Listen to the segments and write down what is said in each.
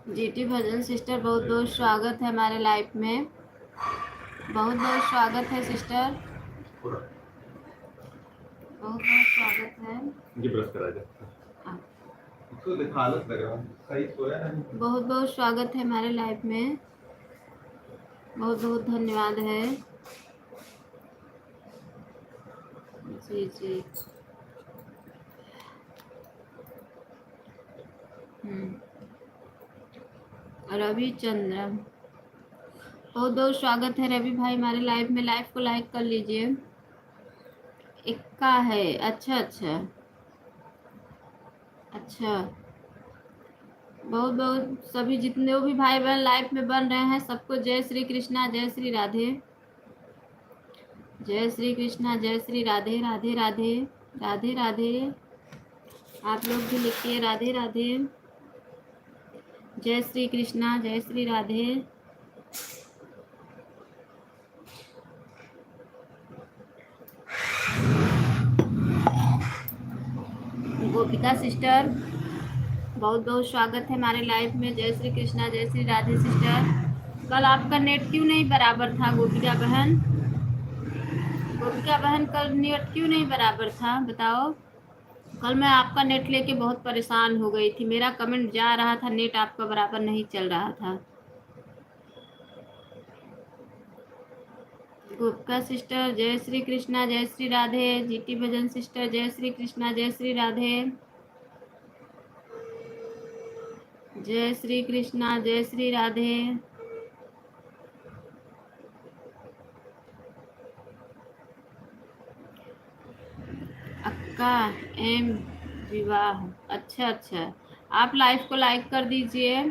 GT Bhajan sister, बहुत बहुत स्वागत है हमारे लाइफ में। बहुत बहुत स्वागत है सिस्टर, बहुत बहुत स्वागत है। ये ब्रश करा दे। इसको देखा हालत लग रहा है सही सोया नहीं। बहुत बहुत स्वागत है हमारे लाइफ में। बहुत बहुत धन्यवाद है। जी जी। रविचंद्र, बहुत बहुत स्वागत है रवि भाई हमारे लाइफ में। लाइफ को लाइक कर लीजिए। इक्का है, अच्छा अच्छा अच्छा। बहुत बहुत सभी जितने भी भाई बहन लाइफ में बन रहे हैं सबको जय श्री कृष्णा, जय श्री राधे। जय श्री कृष्णा, जय श्री राधे, राधे राधे, राधे राधे। आप लोग भी लिखिए राधे राधे। जय श्री कृष्णा, जय श्री राधे। गोपिका सिस्टर, बहुत बहुत स्वागत है हमारे लाइफ में। जय श्री कृष्णा, जय श्री राधे सिस्टर। कल आपका नेट क्यों नहीं बराबर था गोपिका बहन? गोपिका बहन कल नेट क्यों नहीं बराबर था बताओ? कल मैं आपका नेट लेके बहुत परेशान हो गई थी। मेरा कमेंट जा रहा था, नेट आपका बराबर नहीं चल रहा था। गोपिका सिस्टर, जय श्री कृष्णा, जय श्री राधे। जीटी भजन सिस्टर, जय श्री कृष्णा, जय श्री राधे। जय श्री कृष्णा, जय श्री राधे। अक्का एम विवाह, अच्छा अच्छा। आप लाइव को लाइक कर दीजिए,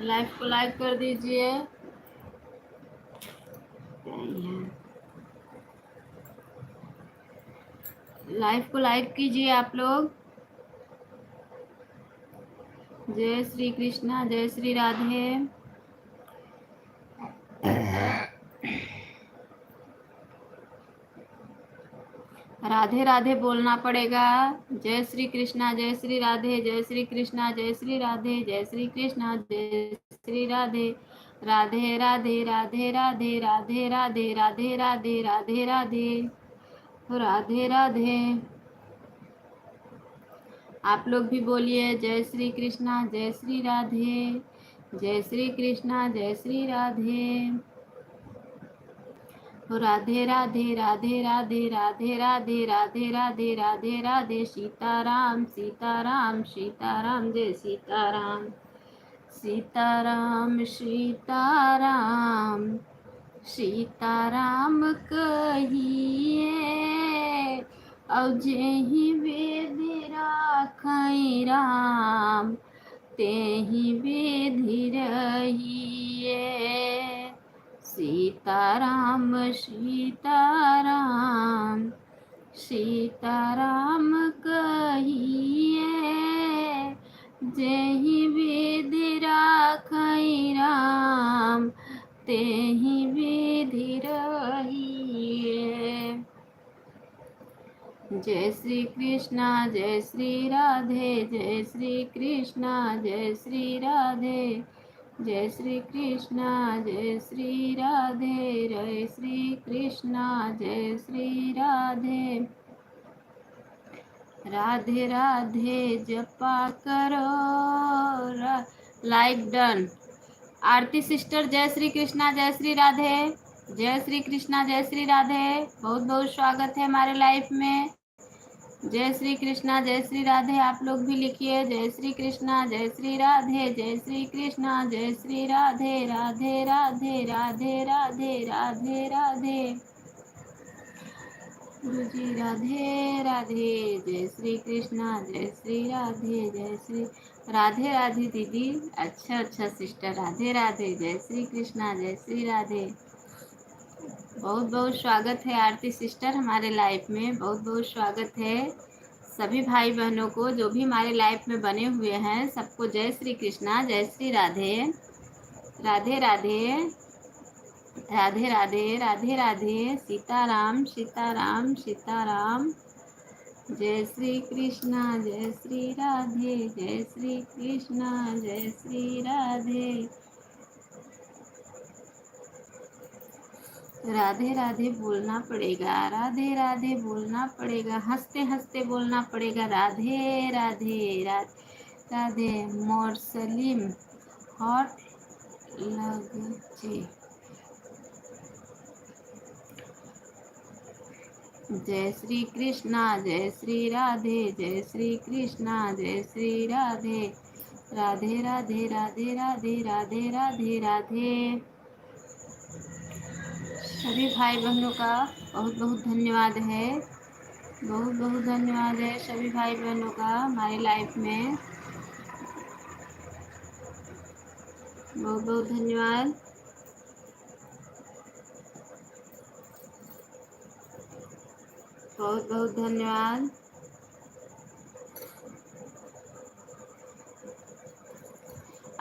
लाइव को लाइक कर दीजिए। लाइव को लाइक कीजिए आप लोग। जय श्री कृष्णा, जय श्री राधे। राधे राधे बोलना पड़ेगा। जय श्री कृष्णा, जय श्री राधे, जय श्री कृष्णा, जय श्री राधे, जय श्री कृष्णा, जय श्री राधे। राधे राधे, राधे राधे, राधे राधे, राधे राधे, राधे राधे, राधे राधे। आप लोग भी बोलिए जय श्री कृष्णा, जय श्री राधे। जय श्री कृष्णा, जय श्री राधे। राधे राधे, राधे राधे, राधे राधे, राधे राधे, राधे राधे। सीताराम सीताराम सीताराम, जय सीताराम। सीताराम सीताराम सीताराम कहिए, और जेहि विधि राखै राम, तेहि विधि रहिए। सीताराम सीताराम सीताराम कहिए, जेहि विधि राखै राम, तेहि विधि रहिए। जय श्री कृष्णा, जय श्री राधे, जय श्री कृष्णा, जय श्री राधे। जय श्री कृष्णा, जय श्री राधे, जय श्री कृष्णा, जय श्री राधे। राधे राधे जपा करो, लाइक डन। आरती सिस्टर, जय श्री कृष्णा, जय श्री राधे। जय श्री कृष्णा, जय श्री राधे। बहुत बहुत स्वागत है हमारे लाइफ में। जय श्री कृष्णा, जय श्री राधे। आप लोग भी लिखिए जय श्री कृष्णा, जय श्री राधे, जय श्री कृष्णा, जय श्री राधे। राधे राधे, राधे राधे, राधे राधे। गुरु जी राधे राधे। जय श्री कृष्णा, जय श्री राधे, जय श्री राधे राधे। दीदी अच्छा अच्छा सिस्टर, राधे राधे, जय श्री कृष्णा, जय श्री राधे। बहुत बहुत स्वागत है आरती सिस्टर हमारे लाइफ में। बहुत बहुत स्वागत है सभी भाई बहनों को जो भी हमारे लाइफ में बने हुए हैं। सबको जय श्री कृष्णा, जय श्री राधे। राधे राधे, राधे राधे, राधे राधे। सीताराम सीताराम सीताराम, जय श्री कृष्णा जय श्री राधे, जय श्री कृष्णा जय श्री राधे। राधे राधे बोलना पड़ेगा, राधे राधे बोलना पड़ेगा, हंसते हंसते बोलना पड़ेगा, राधे राधे राधे राधे। मोरसलीम हॉट लगचे। जय श्री कृष्णा जय श्री राधे, जय श्री कृष्णा जय श्री राधे, राधे राधे राधे राधे राधे राधे राधे। सभी भाई बहनों का बहुत बहुत धन्यवाद है, बहुत बहुत धन्यवाद है सभी भाई बहनों का हमारी लाइफ में, बहुत बहुत धन्यवाद। बहुत बहुत धन्यवाद।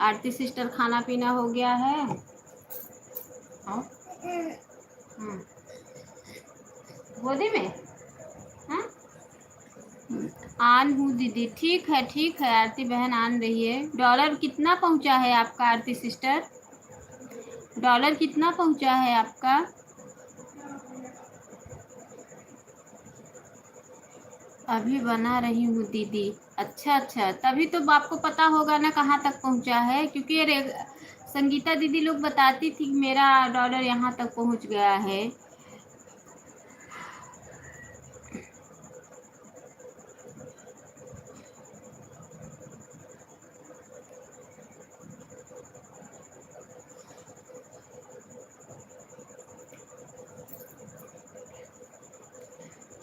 आरती सिस्टर खाना पीना हो गया है? हाँ? गोदी में? हाँ? आन हूँ दीदी, ठीक है आरती बहन आन रही है। डॉलर कितना पहुंचा है आपका आरती सिस्टर? डॉलर कितना पहुंचा है आपका? अभी बना रही हूँ दीदी। अच्छा अच्छा, तभी तो आपको पता होगा ना कहाँ तक पहुँचा है, क्योंकि ये संगीता दीदी लोग बताती थी कि मेरा डॉलर यहाँ तक पहुँच गया है।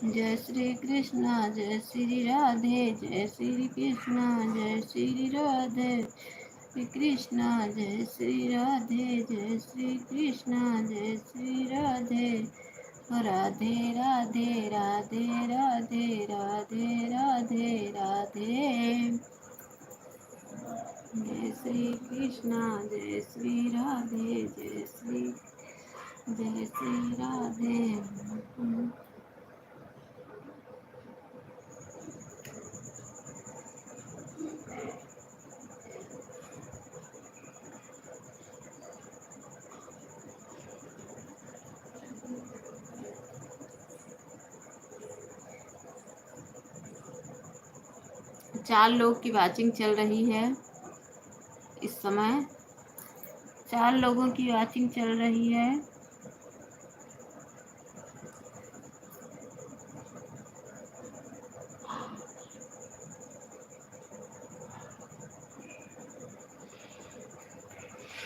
जय श्री कृष्णा जय श्री राधे, जय श्री कृष्णा जय श्री राधे, श्री कृष्णा जय श्री राधे, जय श्री कृष्णा जय श्री राधे, राधे राधे राधे राधे राधे राधे राधे। जय श्री कृष्णा जय श्री राधे, जय श्री राधे। चार लोग की वाचिंग चल रही है इस समय, 4 लोगों की वाचिंग चल रही है।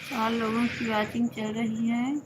चार लोगों की वाचिंग चल रही है।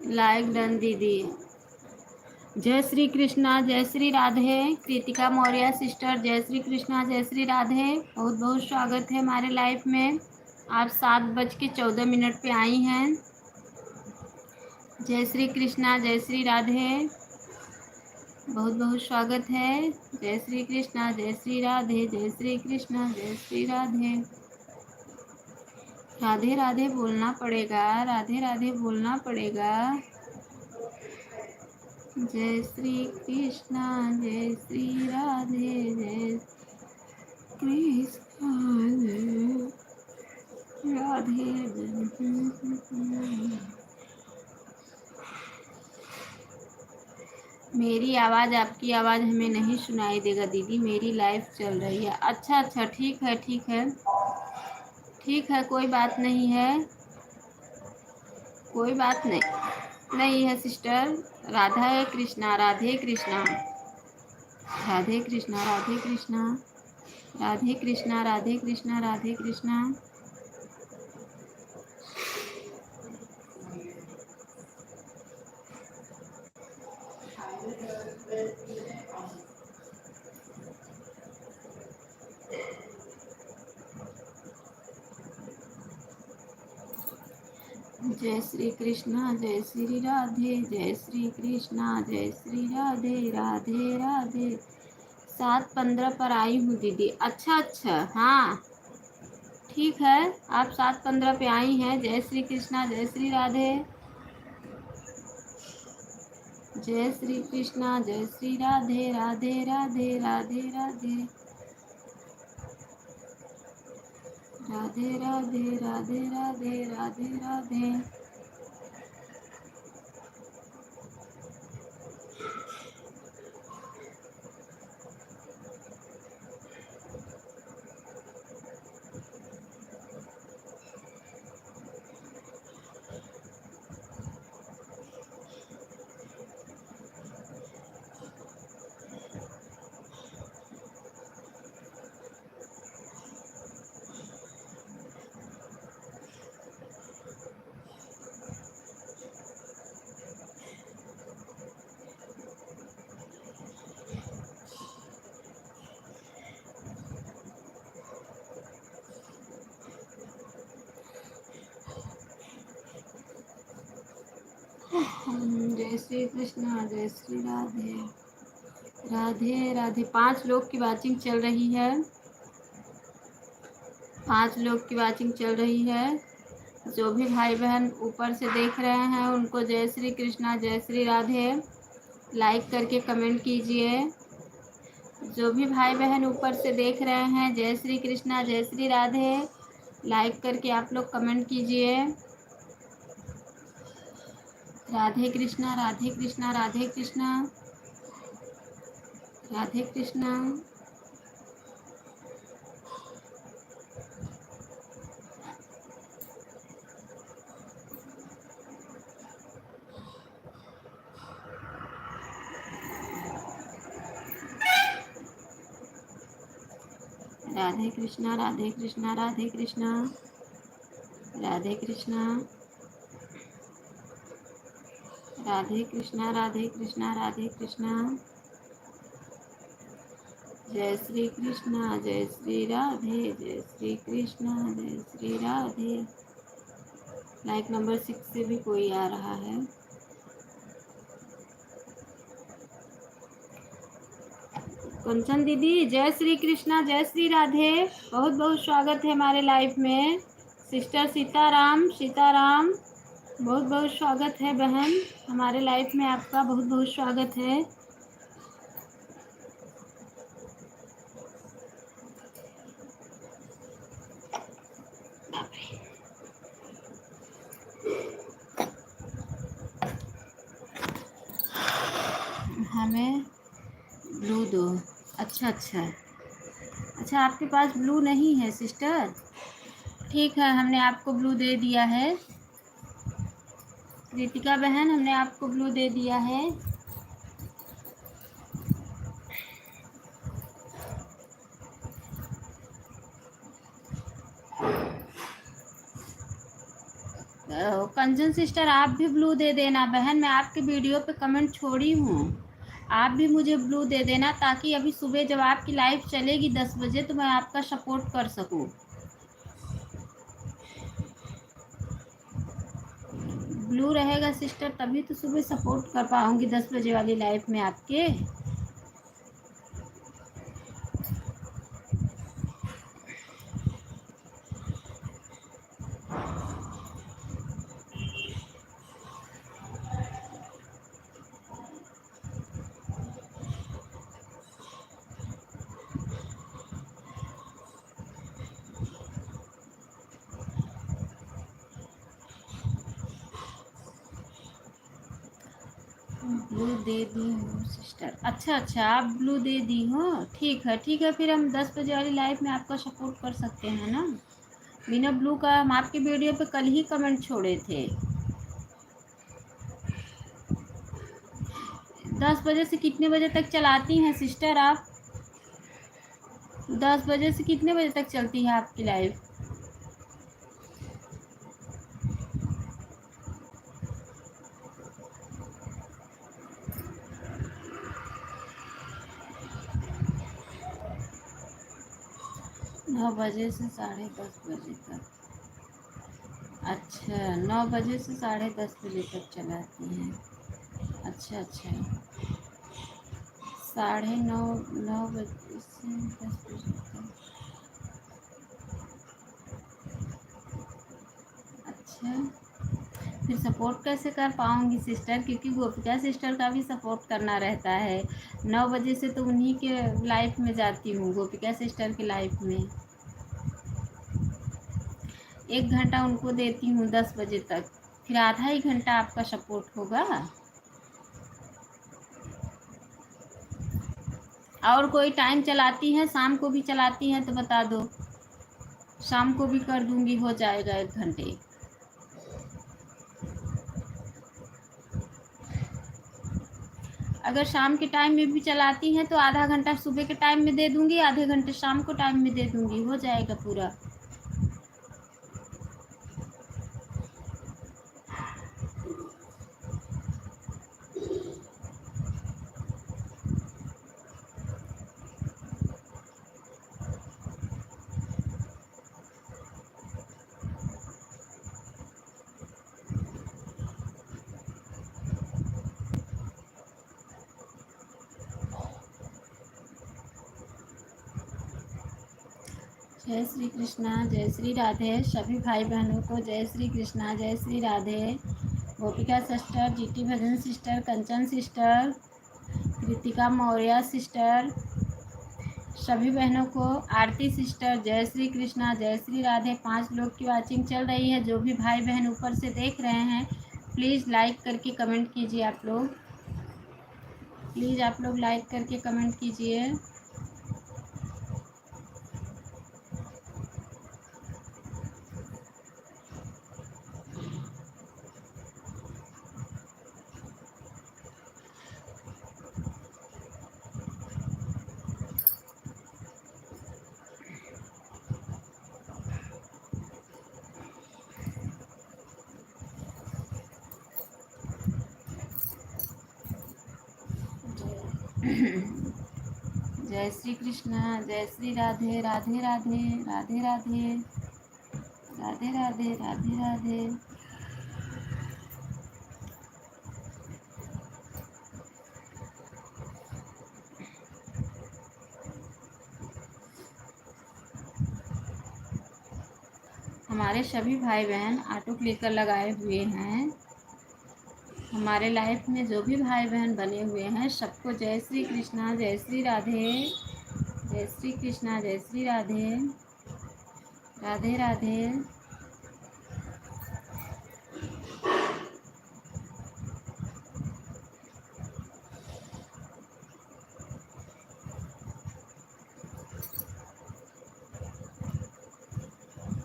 लाइक डन दीदी। जय श्री कृष्णा जय श्री राधे। कृतिका मौर्य सिस्टर जय श्री कृष्णा जय श्री राधे, बहुत बहुत स्वागत है हमारे लाइफ में। आप 7:14 पे आई हैं। जय श्री कृष्णा जय श्री राधे, बहुत बहुत स्वागत है। जय श्री कृष्णा जय श्री राधे, जय श्री कृष्णा जय श्री राधे। राधे राधे बोलना पड़ेगा, राधे राधे बोलना पड़ेगा। जय श्री कृष्णा जय श्री राधे, जय कृष्णा जय राधे। मेरी आवाज़ आपकी आवाज़ हमें नहीं सुनाई देगा दीदी, मेरी लाइफ चल रही है। अच्छा अच्छा, ठीक है ठीक है। ठीक है, कोई बात नहीं है, कोई बात नहीं है सिस्टर। राधा कृष्णा, राधे कृष्णा, राधे कृष्णा, राधे कृष्णा, राधे कृष्णा, राधे कृष्णा, राधे कृष्णा। जय श्री कृष्णा, जय श्री राधे, जय श्री कृष्णा, जय श्री राधे, राधे राधे। 7:15 पर आई हूँ दीदी। अच्छा, हाँ ठीक है, आप 7:15 पे आई हैं। जय श्री कृष्णा, जय श्री राधे, जय श्री कृष्णा, जय श्री राधे, राधे राधे, राधे राधे, राधे राधे, राधे राधे, राधे राधे। जय श्री कृष्णा, जय श्री राधे, राधे राधे। 5 लोग की वाचिंग चल रही है, 5 लोग की वाचिंग चल रही है। जो भी भाई बहन ऊपर से देख रहे हैं उनको जय श्री कृष्णा, जय श्री राधे लाइक करके कमेंट कीजिए। जो भी भाई बहन ऊपर से देख रहे हैं जय श्री कृष्णा, जय श्री राधे लाइक करके आप लोग कमेंट कीजिए। राधे कृष्णा, राधे कृष्णा, राधे कृष्णा, राधे कृष्णा। राधे कृष्णा, राधे कृष्णा, राधे कृष्णा, राधे कृष्णा, राधे कृष्णा, राधे कृष्णा, राधे कृष्णा। जय श्री कृष्णा, जय श्री राधे, जय श्री कृष्णा, जय श्री राधे। लाइक नंबर 6 से भी कोई आ रहा है। कंचन दीदी, जय श्री कृष्णा, जय श्री राधे। बहुत बहुत स्वागत है हमारे लाइफ में। सिस्टर सीताराम, सीताराम, बहुत बहुत स्वागत है बहन हमारे लाइफ में। आपका बहुत बहुत स्वागत है। हमें ब्लू दो। अच्छा, आपके पास ब्लू नहीं है सिस्टर? ठीक है, हमने आपको ब्लू दे दिया है। कृतिका बहन, हमने आपको ब्लू दे दिया है। कंचन सिस्टर, आप भी ब्लू दे देना बहन। मैं आपके वीडियो पे कमेंट छोड़ी हूँ, आप भी मुझे ब्लू दे देना ताकि अभी सुबह जब आपकी लाइव चलेगी 10 बजे तो मैं आपका सपोर्ट कर सकूँ। ब्लू रहेगा सिस्टर तभी तो सुबह सपोर्ट कर पाऊँगी 10 बजे वाली लाइव में आपके। ब्लू दे दी हूँ सिस्टर। अच्छा, आप ब्लू दे दी हो। ठीक है, फिर हम 10 बजे वाली लाइव में आपका सपोर्ट कर सकते हैं ना। मीना ब्लू का हम आपके वीडियो पे कल ही कमेंट छोड़े थे। 10 बजे से कितने बजे तक चलाती हैं सिस्टर आप? 10 बजे से कितने बजे तक चलती है आपकी लाइव? नौ बजे से 10:30 बजे तक। अच्छा, 9 बजे से 10:30 बजे तक चलाती हैं। अच्छा अच्छा, 9:30 बजे से 10 बजे तक। अच्छा, फिर सपोर्ट कैसे कर पाऊँगी सिस्टर, क्योंकि गोपिका सिस्टर का भी सपोर्ट करना रहता है। 9 बजे से तो उन्हीं के लाइफ में जाती हूँ, गोपिका सिस्टर के लाइफ में। 1 घंटा उनको देती हूँ 10 बजे तक, फिर आधा ही घंटा आपका सपोर्ट होगा। और कोई टाइम चलाती हैं, शाम को भी चलाती हैं तो बता दो, शाम को भी कर दूंगी, हो जाएगा 1 घंटे। अगर शाम के टाइम में भी चलाती हैं तो आधा घंटा सुबह के टाइम में दे दूंगी, आधे घंटे शाम को टाइम में दे दूंगी, हो जाएगा पूरा। जय श्री कृष्णा, जय श्री राधे। सभी भाई बहनों को जय श्री कृष्णा, जय श्री राधे। गोपिका सिस्टर, जीटी भजन सिस्टर, कंचन सिस्टर, कृतिका मौर्य सिस्टर, सभी बहनों को, आरती सिस्टर, जय श्री कृष्णा, जय श्री राधे। 5 लोग की वाचिंग चल रही है। जो भी भाई बहन ऊपर से देख रहे हैं, प्लीज़ लाइक करके कमेंट कीजिए आप लोग। प्लीज़ आप लोग लाइक करके कमेंट कीजिए। जय श्री कृष्णा, जय श्री राधे, राधे राधे, राधे राधे, राधे राधे, राधे राधे। हमारे सभी भाई बहन ऑटो क्लिकर लगाए हुए हैं। हमारे लाइफ में जो भी भाई बहन बने हुए हैं, सबको जय श्री कृष्णा, जय श्री राधे। जय श्री कृष्णा, जय श्री राधे, राधे राधे।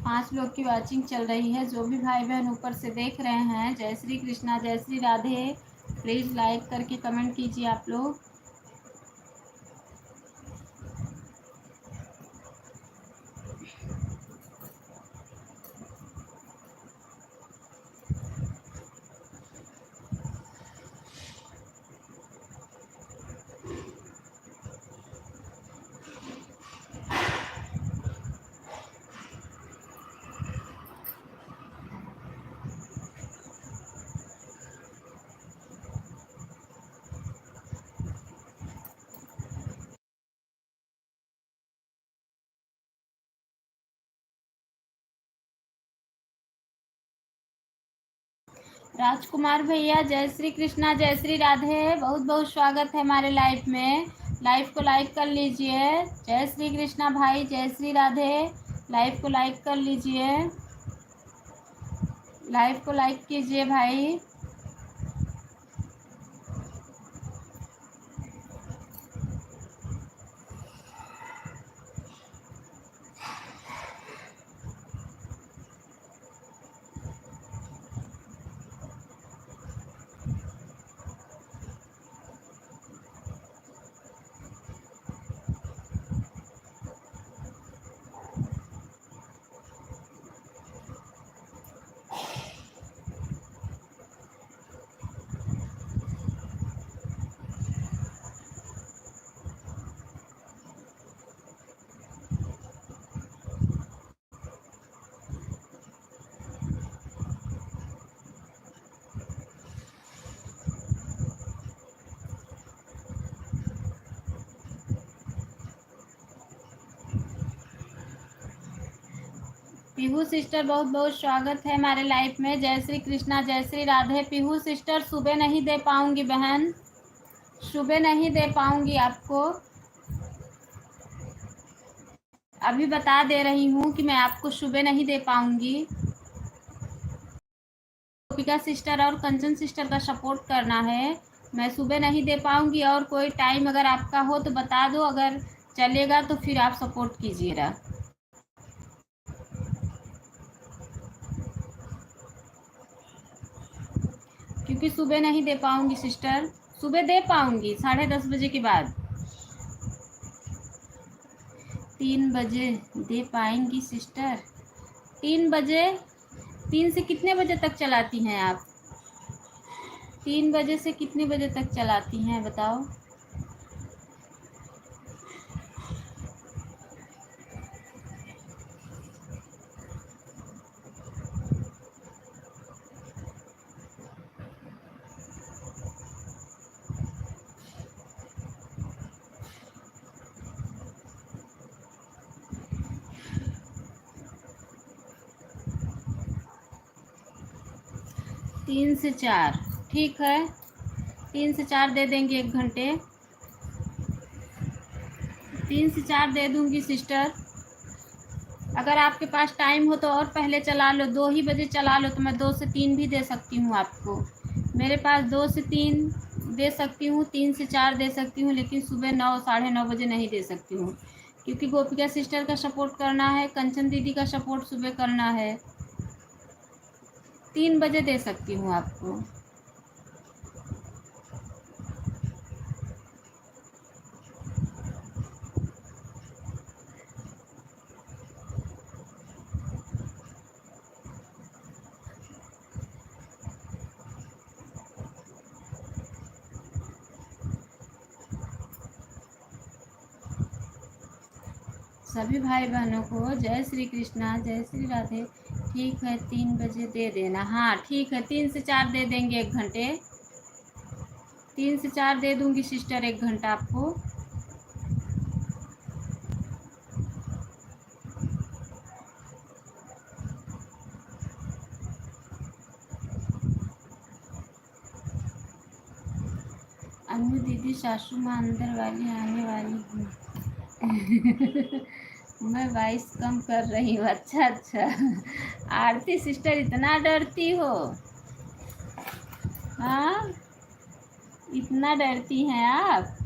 5 लोग की वाचिंग चल रही है। जो भी भाई बहन ऊपर से देख रहे हैं, जय श्री कृष्णा, जय श्री राधे। प्लीज़ लाइक करके कमेंट कीजिए आप लोग। राजकुमार भैया, जय श्री कृष्णा, जय श्री राधे। बहुत बहुत स्वागत है हमारे लाइव में। लाइव को लाइक कर लीजिए। जय श्री कृष्णा भाई, जय श्री राधे। लाइव को लाइक कर लीजिए, लाइव को लाइक कीजिए भाई। पीहू सिस्टर बहुत बहुत स्वागत है हमारे लाइफ में। जय श्री कृष्णा, जय श्री राधे। पीहू सिस्टर सुबह नहीं दे पाऊंगी बहन, सुबह नहीं दे पाऊंगी आपको। अभी बता दे रही हूँ कि मैं आपको सुबह नहीं दे पाऊंगी। गोपिका सिस्टर और कंचन सिस्टर का सपोर्ट करना है। मैं सुबह नहीं दे पाऊंगी। और कोई टाइम अगर आपका हो तो बता दो, अगर चलेगा तो फिर आप सपोर्ट कीजिएगा। क्योंकि सुबह नहीं दे पाऊंगी सिस्टर, सुबह दे पाऊंगी 10:30 बजे के बाद। 3 बजे दे पाएंगी सिस्टर? 3 बजे? 3 से कितने बजे तक चलाती हैं आप? 3 बजे से कितने बजे तक चलाती हैं बताओ? तीन से चार, ठीक है। 3 से 4 दे देंगे, 1 घंटे। 3 से 4 दे दूंगी सिस्टर। अगर आपके पास टाइम हो तो और पहले चला लो, 2 ही बजे चला लो तो मैं 2 से 3 भी दे सकती हूँ आपको। मेरे पास 2 से 3 दे सकती हूँ, 3 से 4 दे सकती हूँ, लेकिन सुबह 9 9:30 बजे नहीं दे सकती हूँ। क्योंकि गोपिका सिस्टर का सपोर्ट करना है, कंचन दीदी का सपोर्ट सुबह करना है। 3 बजे दे सकती हूँ आपको। सभी भाई बहनों को जय श्री कृष्णा, जय श्री राधे। ठीक है, 3 बजे दे देना। हाँ ठीक है, 3 से 4 दे देंगे, 1 घंटे। 3 से 4 दे दूंगी सिस्टर, 1 घंटा आपको। अन्नू दीदी, सासू माँ अंदर वाली आने वाली हूँ। मैं 22 कम कर रही हूँ। अच्छा अच्छा। आरती सिस्टर, इतना डरती हो? हाँ, इतना डरती हैं आप?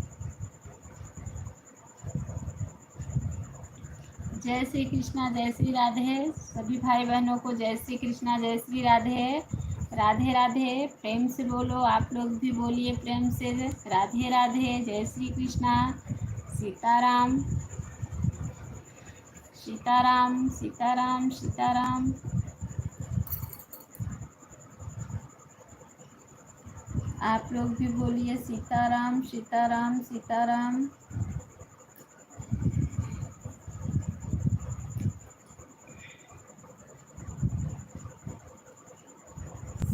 जय श्री कृष्णा, जय श्री राधे। सभी भाई बहनों को जय श्री कृष्णा, जय श्री राधे। राधे राधे। प्रेम से बोलो, आप लोग भी बोलिए प्रेम से, राधे राधे, जय श्री कृष्णा। सीताराम सीताराम सीताराम सीताराम। आप लोग भी बोलिए सीताराम सीताराम सीताराम।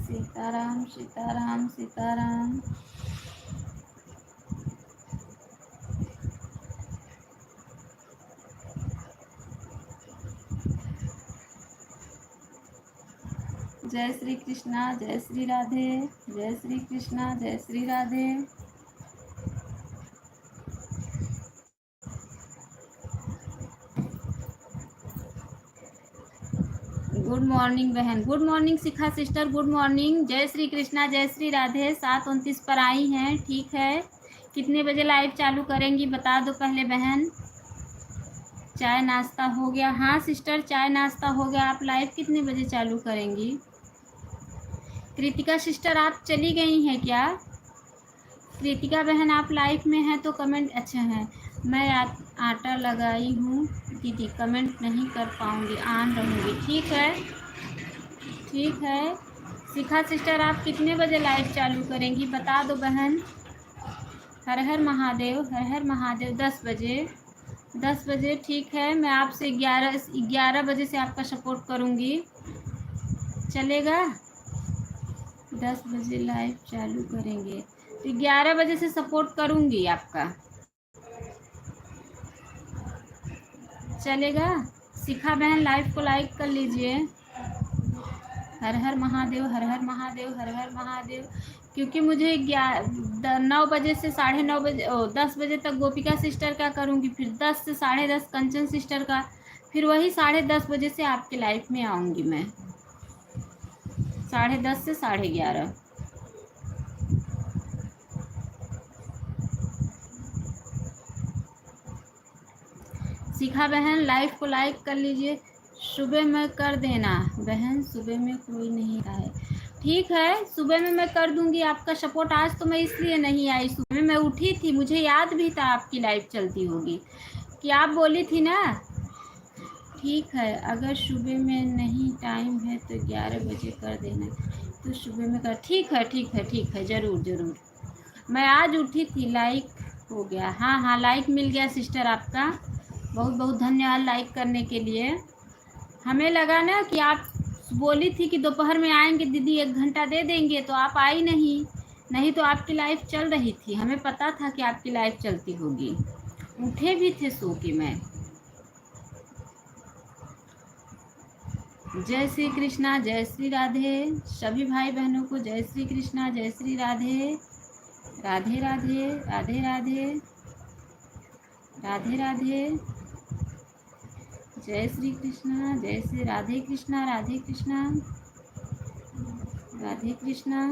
सीताराम सीताराम सीताराम। जय श्री कृष्णा, जय श्री राधे। जय श्री कृष्णा, जय श्री राधे। गुड मॉर्निंग बहन, गुड मॉर्निंग शिखा सिस्टर, गुड मॉर्निंग। जय श्री कृष्णा, जय श्री राधे। 7:29 पर आई हैं, ठीक है। कितने बजे लाइव चालू करेंगी बता दो पहले बहन। चाय नाश्ता हो गया? हाँ सिस्टर, चाय नाश्ता हो गया। आप लाइव कितने बजे चालू करेंगी? कृतिका सिस्टर, आप चली गई हैं क्या? कृतिका बहन, आप लाइव में हैं तो कमेंट। अच्छा है, मैं आटा लगाई हूँ दीदी, कमेंट नहीं कर पाऊँगी, ऑन रहूँगी। ठीक है, ठीक है। शिखा सिस्टर, आप कितने बजे लाइव चालू करेंगी बता दो बहन। हर हर महादेव, हर हर महादेव। 10 बजे, 10 बजे ठीक है। मैं आपसे 11 बजे से आपका सपोर्ट करूँगी, चलेगा? 10 बजे लाइव चालू करेंगे तो 11 बजे से सपोर्ट करूँगी आपका, चलेगा? शिखा बहन लाइव को लाइक कर लीजिए। हर हर महादेव, हर हर महादेव, हर हर महादेव। क्योंकि मुझे 9 बजे से 9:30 बजे 10 बजे तक गोपिका सिस्टर का करूँगी, फिर 10 से 10:30 कंचन सिस्टर का, फिर वही 10:30 बजे से आपके लाइफ में आऊँगी मैं, 10:30 से 11:30। शिखा बहन लाइव को लाइक कर लीजिए। सुबह में कर देना बहन, सुबह में कोई नहीं रहा है। ठीक है, सुबह में मैं कर दूंगी आपका सपोर्ट। आज तो मैं इसलिए नहीं आई, सुबह में मैं उठी थी, मुझे याद भी था आपकी लाइव चलती होगी, कि आप बोली थी ना। ठीक है, अगर सुबह में नहीं टाइम है तो 11 बजे कर देना, तो सुबह में कर। ठीक है, ठीक है, ठीक है, ज़रूर ज़रूर। मैं आज उठी थी, लाइक हो गया। हाँ हाँ, लाइक मिल गया सिस्टर आपका, बहुत बहुत धन्यवाद लाइक करने के लिए। हमें लगा ना कि आप बोली थी कि दोपहर में आएंगे दीदी, 1 घंटा दे देंगे, तो आप आई नहीं तो आपकी लाइफ चल रही थी, हमें पता था कि आपकी लाइफ चलती होगी, उठे भी थे सो के। मैं जय श्री कृष्णा, जय श्री राधे। सभी भाई बहनों को जय श्री कृष्णा, जय श्री राधे। राधे राधे, राधे राधे, राधे राधे। जय श्री कृष्णा, जय श्री राधे कृष्णा, राधे कृष्णा, राधे कृष्णा,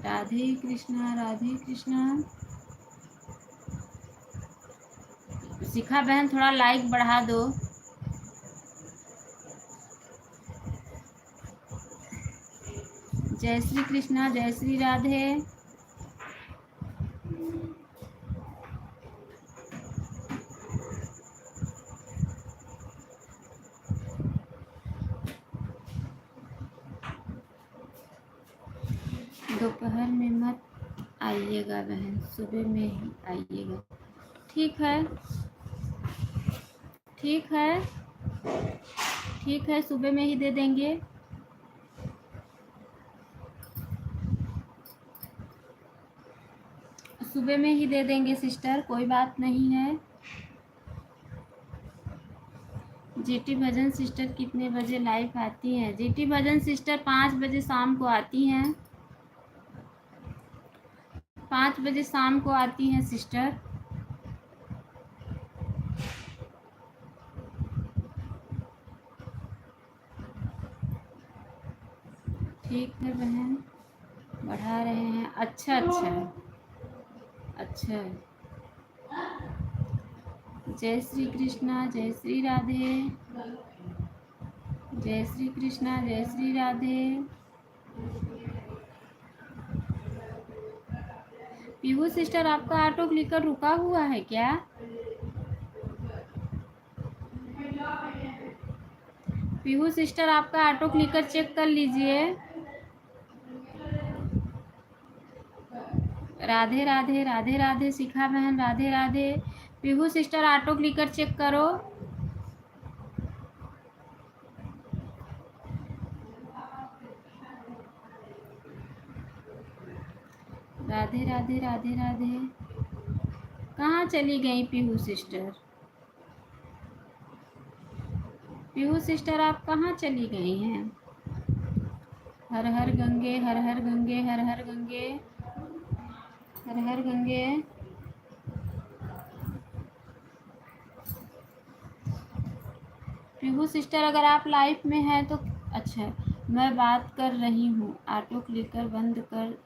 राधे कृष्णा, राधे कृष्णा। शिखा बहन थोड़ा लाइक बढ़ा दो। जय श्री कृष्णा, जय श्री राधे। दोपहर में मत आइएगा बहन, सुबह में ही आइएगा। ठीक है, ठीक है, ठीक है, सुबह में ही दे देंगे। सुबह में ही दे देंगे सिस्टर, कोई बात नहीं है। जीटी भजन सिस्टर कितने बजे लाइव आती हैं? जीटी भजन सिस्टर 5 बजे शाम को आती हैं, 5 बजे शाम को आती हैं सिस्टर। ठीक है बहन, बढ़ा रहे हैं। अच्छा अच्छा अच्छा। जय श्री कृष्णा, जय श्री राधे। जय श्री कृष्णा, जय श्री राधे। पीहू सिस्टर आपका ऑटो क्लिकर रुका हुआ है क्या? पीहू सिस्टर आपका ऑटो क्लिकर चेक कर लीजिए। राधे राधे, राधे राधे। शिखा बहन Radhe Radhe. Pihu sister auto clicker check करो। राधे राधे, राधे राधे। कहाँ चली गई पीहू सिस्टर? पीहू सिस्टर आप कहाँ चली गई हैं? हर हर गंगे, हर हर गंगे, हर हर गंगे, हर हर गंगे। पीहू सिस्टर अगर आप लाइफ में हैं तो अच्छा, मैं बात कर रही हूँ, ऑटो क्लिकर बंद कर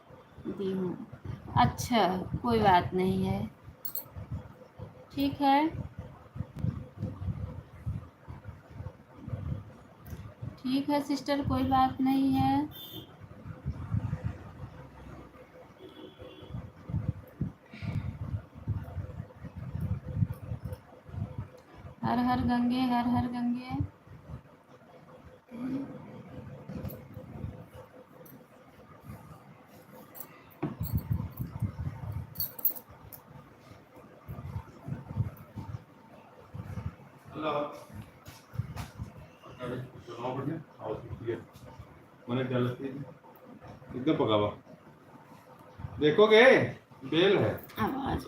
दी हूँ। अच्छा, कोई बात नहीं है, ठीक है, ठीक है सिस्टर, कोई बात नहीं है। हर हर गंगे, हर हर गंगे। एकदम पका हुआ देखोगे, बेल है आवाज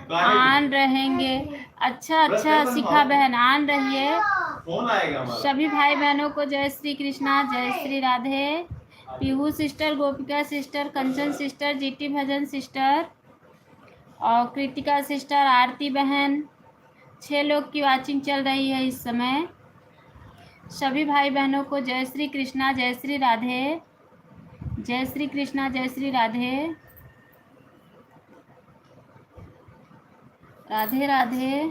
ऑन रहेंगे। अच्छा अच्छा शिखा बहन ऑन रहिए। फोन आएगा हमारा। सभी भाई बहनों को जय श्री कृष्णा, जय श्री राधे। पीहू सिस्टर, गोपिका सिस्टर, कंचन सिस्टर, जीटी भजन सिस्टर और कृतिका सिस्टर, आरती बहन, 6 लोग की वाचिंग चल रही है इस समय। सभी भाई बहनों को जय श्री कृष्णा, जय श्री राधे। जय श्री कृष्णा, जय श्री राधे। राधे राधे।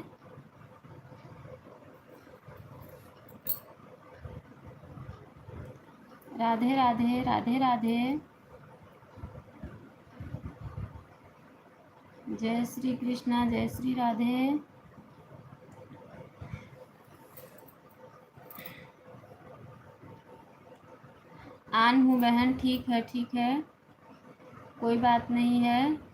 राधे राधे। राधे राधे। जय श्री कृष्णा, जय श्री राधे। आन हूँ बहन, ठीक है ठीक है, कोई बात नहीं है।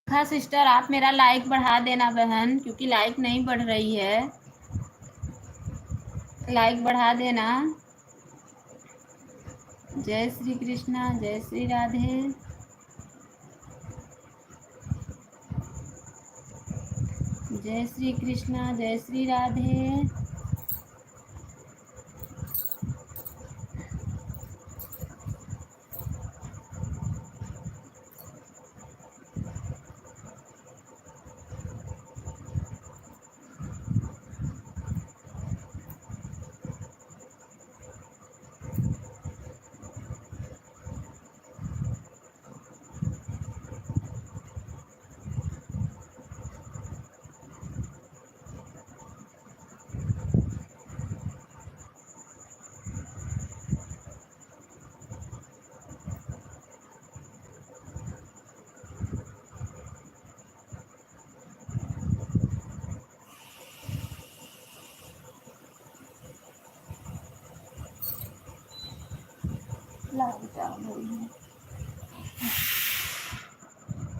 शिखा सिस्टर आप मेरा लाइक बढ़ा देना बहन, क्योंकि लाइक नहीं बढ़ रही है, लाइक बढ़ा देना। जय श्री कृष्णा, जय श्री राधे। जय श्री कृष्णा, जय श्री राधे।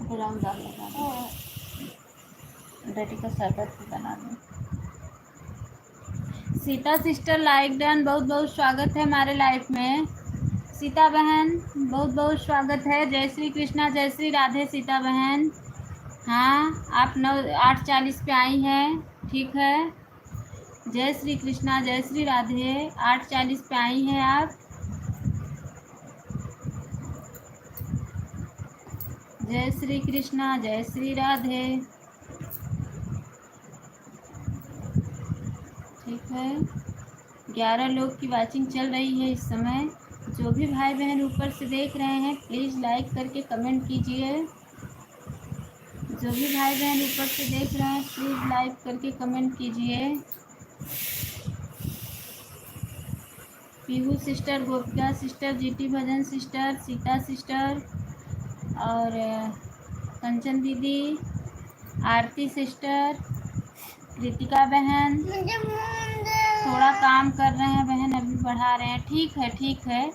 गरम दाल लगा दो, बेटी का शरबत भी बना दो। सीता सिस्टर लाइक डन, बहुत बहुत स्वागत है हमारे लाइफ में। सीता बहन बहुत बहुत स्वागत है। जय श्री कृष्णा, जय श्री राधे सीता बहन। हाँ आप 8:40 पे आई हैं, ठीक है। जय श्री कृष्णा, जय श्री राधे। 8:40 पे आई हैं आप। जय श्री कृष्णा, जय श्री राधे। ठीक है, 11 लोग की वाचिंग चल रही है इस समय। जो भी भाई बहन ऊपर से देख रहे हैं प्लीज़ लाइक करके कमेंट कीजिए। जो भी भाई बहन ऊपर से देख रहे हैं प्लीज़ लाइक करके कमेंट कीजिए। पीहू सिस्टर, गोपिका sister, GT Bhajan sister, Sita sister और कंचन दीदी, आरती सिस्टर, कृतिका बहन थोड़ा काम कर रहे हैं बहन, अभी बढ़ा रहे हैं। ठीक है ठीक है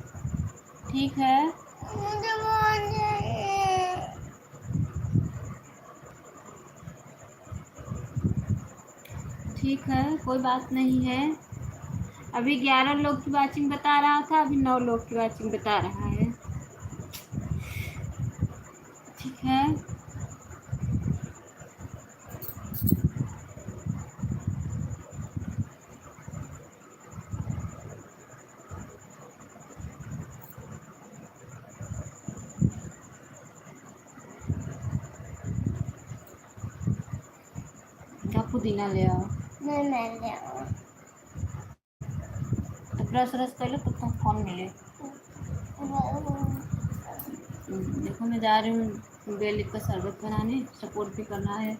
ठीक है। ठीक है, कोई बात नहीं है। अभी 11 लोग की वाचिंग बता रहा था, अभी 9 लोग की वाचिंग बता रहा है। ठीक है, क्या पुदीना ले आओ। मैं ले आओ तो ब्रश व्रश कर लो तो तुम फोन मिले। देखो मैं जा रही हूँ बेल का शरबत बनाने, सपोर्ट भी करना है।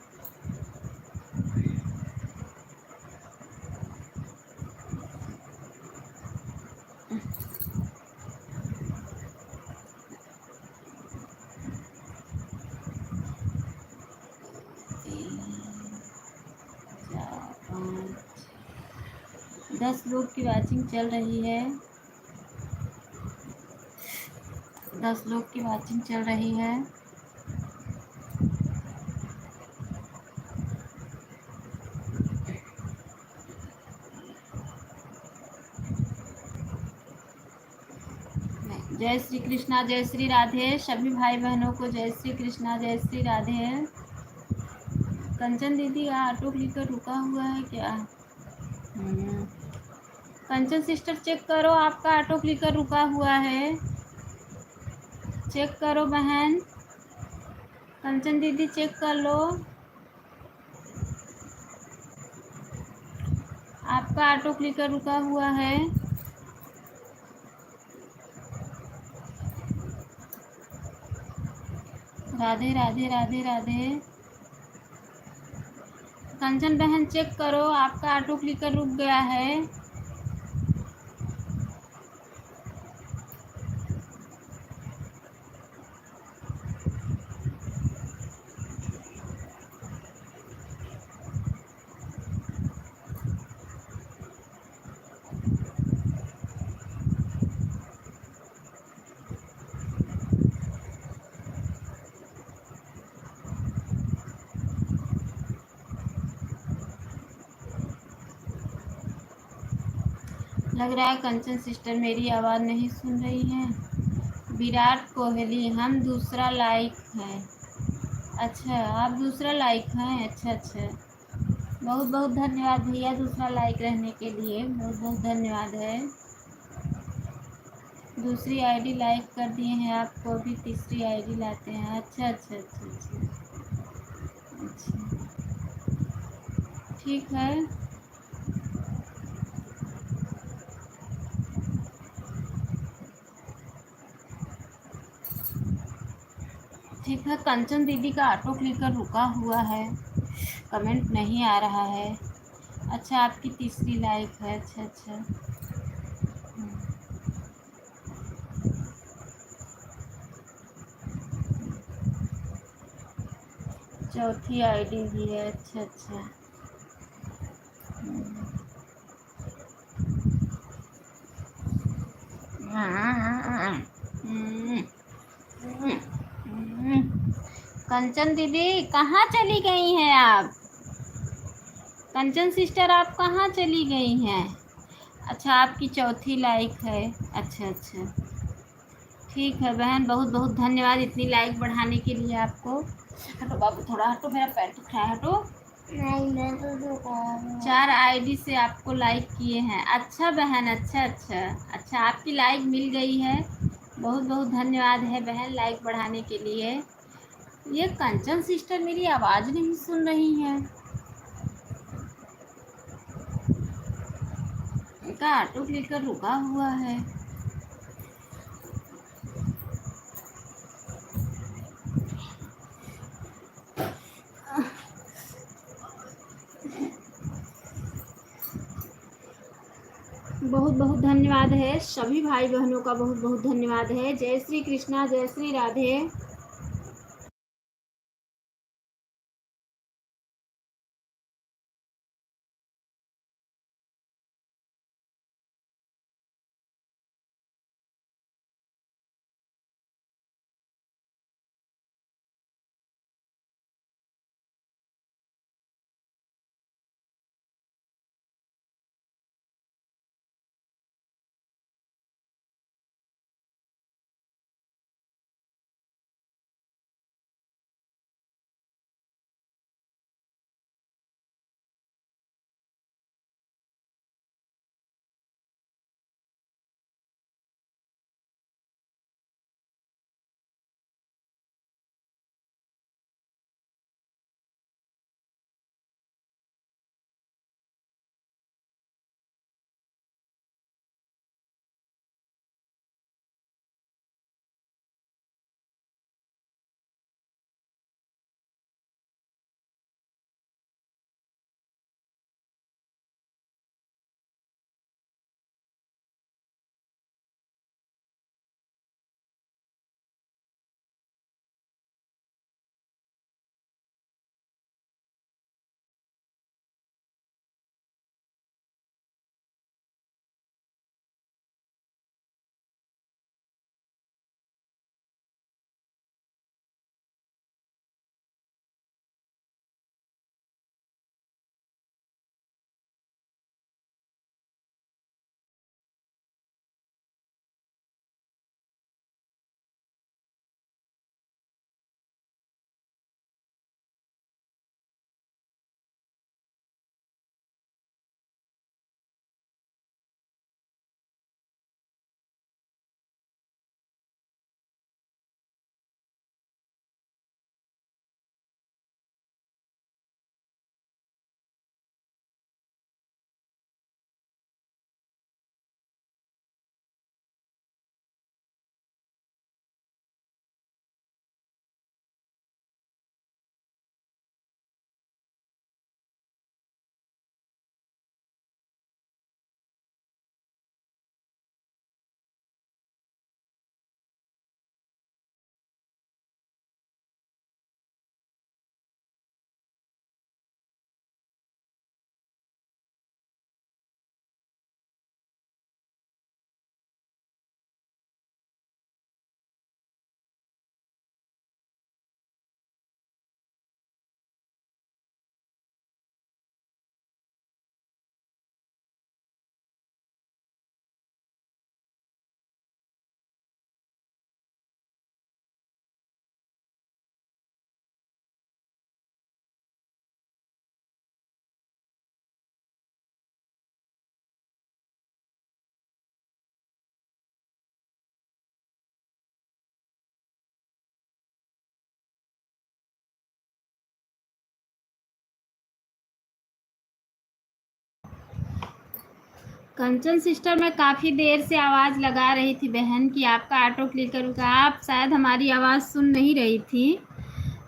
चार, 5, 10 लोग की वाचिंग चल रही है। 10 लोग की वाचिंग चल रही है। जय श्री कृष्णा, जय श्री राधे। सभी भाई बहनों को जय श्री कृष्णा, जय श्री राधे। कंचन दीदी ऑटो क्लिकर रुका हुआ है क्या? कंचन सिस्टर चेक करो, आपका ऑटो क्लिकर रुका हुआ है, चेक करो बहन। कंचन दीदी चेक कर लो, आपका ऑटो क्लिकर रुका हुआ है। राधे राधे राधे राधे। कंचन बहन चेक करो, आपका ऑटो क्लिकर रुक गया है। लग रहा है कंचन सिस्टर मेरी आवाज़ नहीं सुन रही है। विराट कोहली, हम दूसरा लाइक है। अच्छा आप दूसरा लाइक हैं, अच्छा अच्छा। बहुत बहुत धन्यवाद भैया दूसरा लाइक रहने के लिए, बहुत बहुत धन्यवाद है। दूसरी आईडी लाइक कर दिए हैं आपको, अभी तीसरी आईडी लाते हैं। अच्छा अच्छा अच्छा अच्छा अच्छा, ठीक है। ठीक है, कंचन दीदी का ऑटो क्लिकर रुका हुआ है, कमेंट नहीं आ रहा है। अच्छा आपकी तीसरी लाइक है, अच्छा अच्छा। चौथी आईडी भी है, अच्छा अच्छा। कंचन दीदी कहाँ चली गई हैं आप? कंचन सिस्टर आप कहाँ चली गई हैं? अच्छा आपकी चौथी लाइक है, अच्छा अच्छा। ठीक है बहन, बहुत बहुत धन्यवाद इतनी लाइक बढ़ाने के लिए आपको। हटो बाबू थोड़ा हटो, मेरा पैर दुख रहा है, हटो। नहीं मैं तो 4 आईडी से आपको लाइक किए हैं। अच्छा बहन, अच्छा अच्छा अच्छा, आपकी लाइक मिल गई है, बहुत बहुत धन्यवाद है बहन लाइक बढ़ाने के लिए। ये कंचन सिस्टर मेरी आवाज़ नहीं सुन रही हैं। इनका ऑटो क्लिकर रुका हुआ है। बहुत बहुत धन्यवाद है सभी भाई बहनों का, बहुत बहुत धन्यवाद है। जय श्री कृष्णा, जय श्री राधे। कंचन सिस्टर, मैं काफ़ी देर से आवाज़ लगा रही थी बहन कि आपका ऑटो क्लिकर का, आप शायद हमारी आवाज़ सुन नहीं रही थी।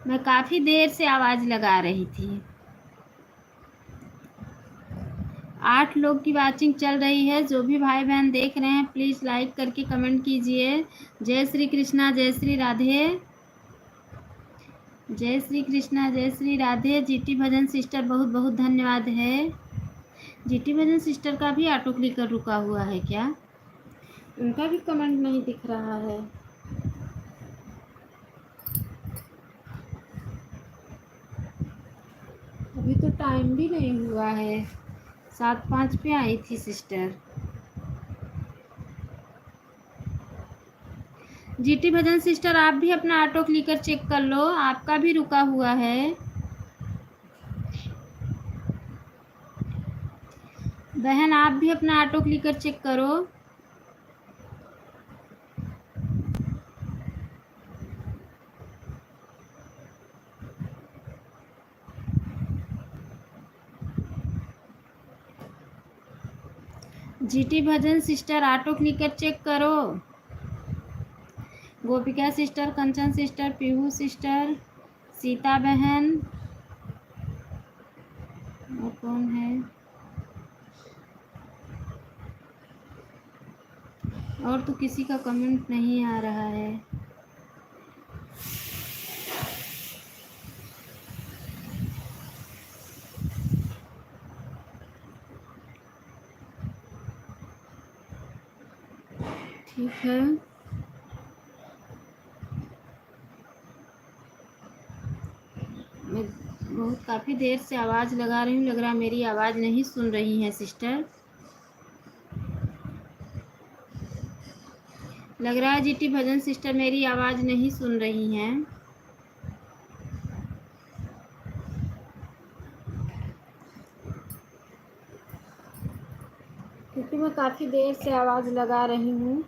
मैं काफ़ी देर से आवाज़ लगा रही थी। 8 लोग की वाचिंग चल रही है। जो भी भाई बहन देख रहे हैं प्लीज़ लाइक करके कमेंट कीजिए। जय श्री कृष्णा, जय श्री राधे। जय श्री कृष्णा, जय श्री राधे। जीटी भजन सिस्टर, बहुत बहुत धन्यवाद है। जीटी भजन सिस्टर का भी ऑटो क्लिकर रुका हुआ है क्या? उनका भी कमेंट नहीं दिख रहा है। अभी तो टाइम भी नहीं हुआ है, 7:05 पे आई थी सिस्टर। जीटी भजन सिस्टर, आप भी अपना ऑटो क्लिकर चेक कर लो, आपका भी रुका हुआ है। बहन आप भी अपना ऑटो क्लिकर चेक करो। GT Bhajan sister auto clicker check करो। गोपिका सिस्टर, कंचन सिस्टर, पीहू सिस्टर, सीता बहन, और कौन है, और तो किसी का कमेंट नहीं आ रहा है। ठीक है, मैं बहुत काफ़ी देर से आवाज़ लगा रही हूँ, लग रहा है मेरी आवाज़ नहीं सुन रही है सिस्टर। लग रहा है जीटी भजन सिस्टर मेरी आवाज़ नहीं सुन रही हैं। क्योंकि मैं काफ़ी देर से आवाज़ लगा रही हूँ।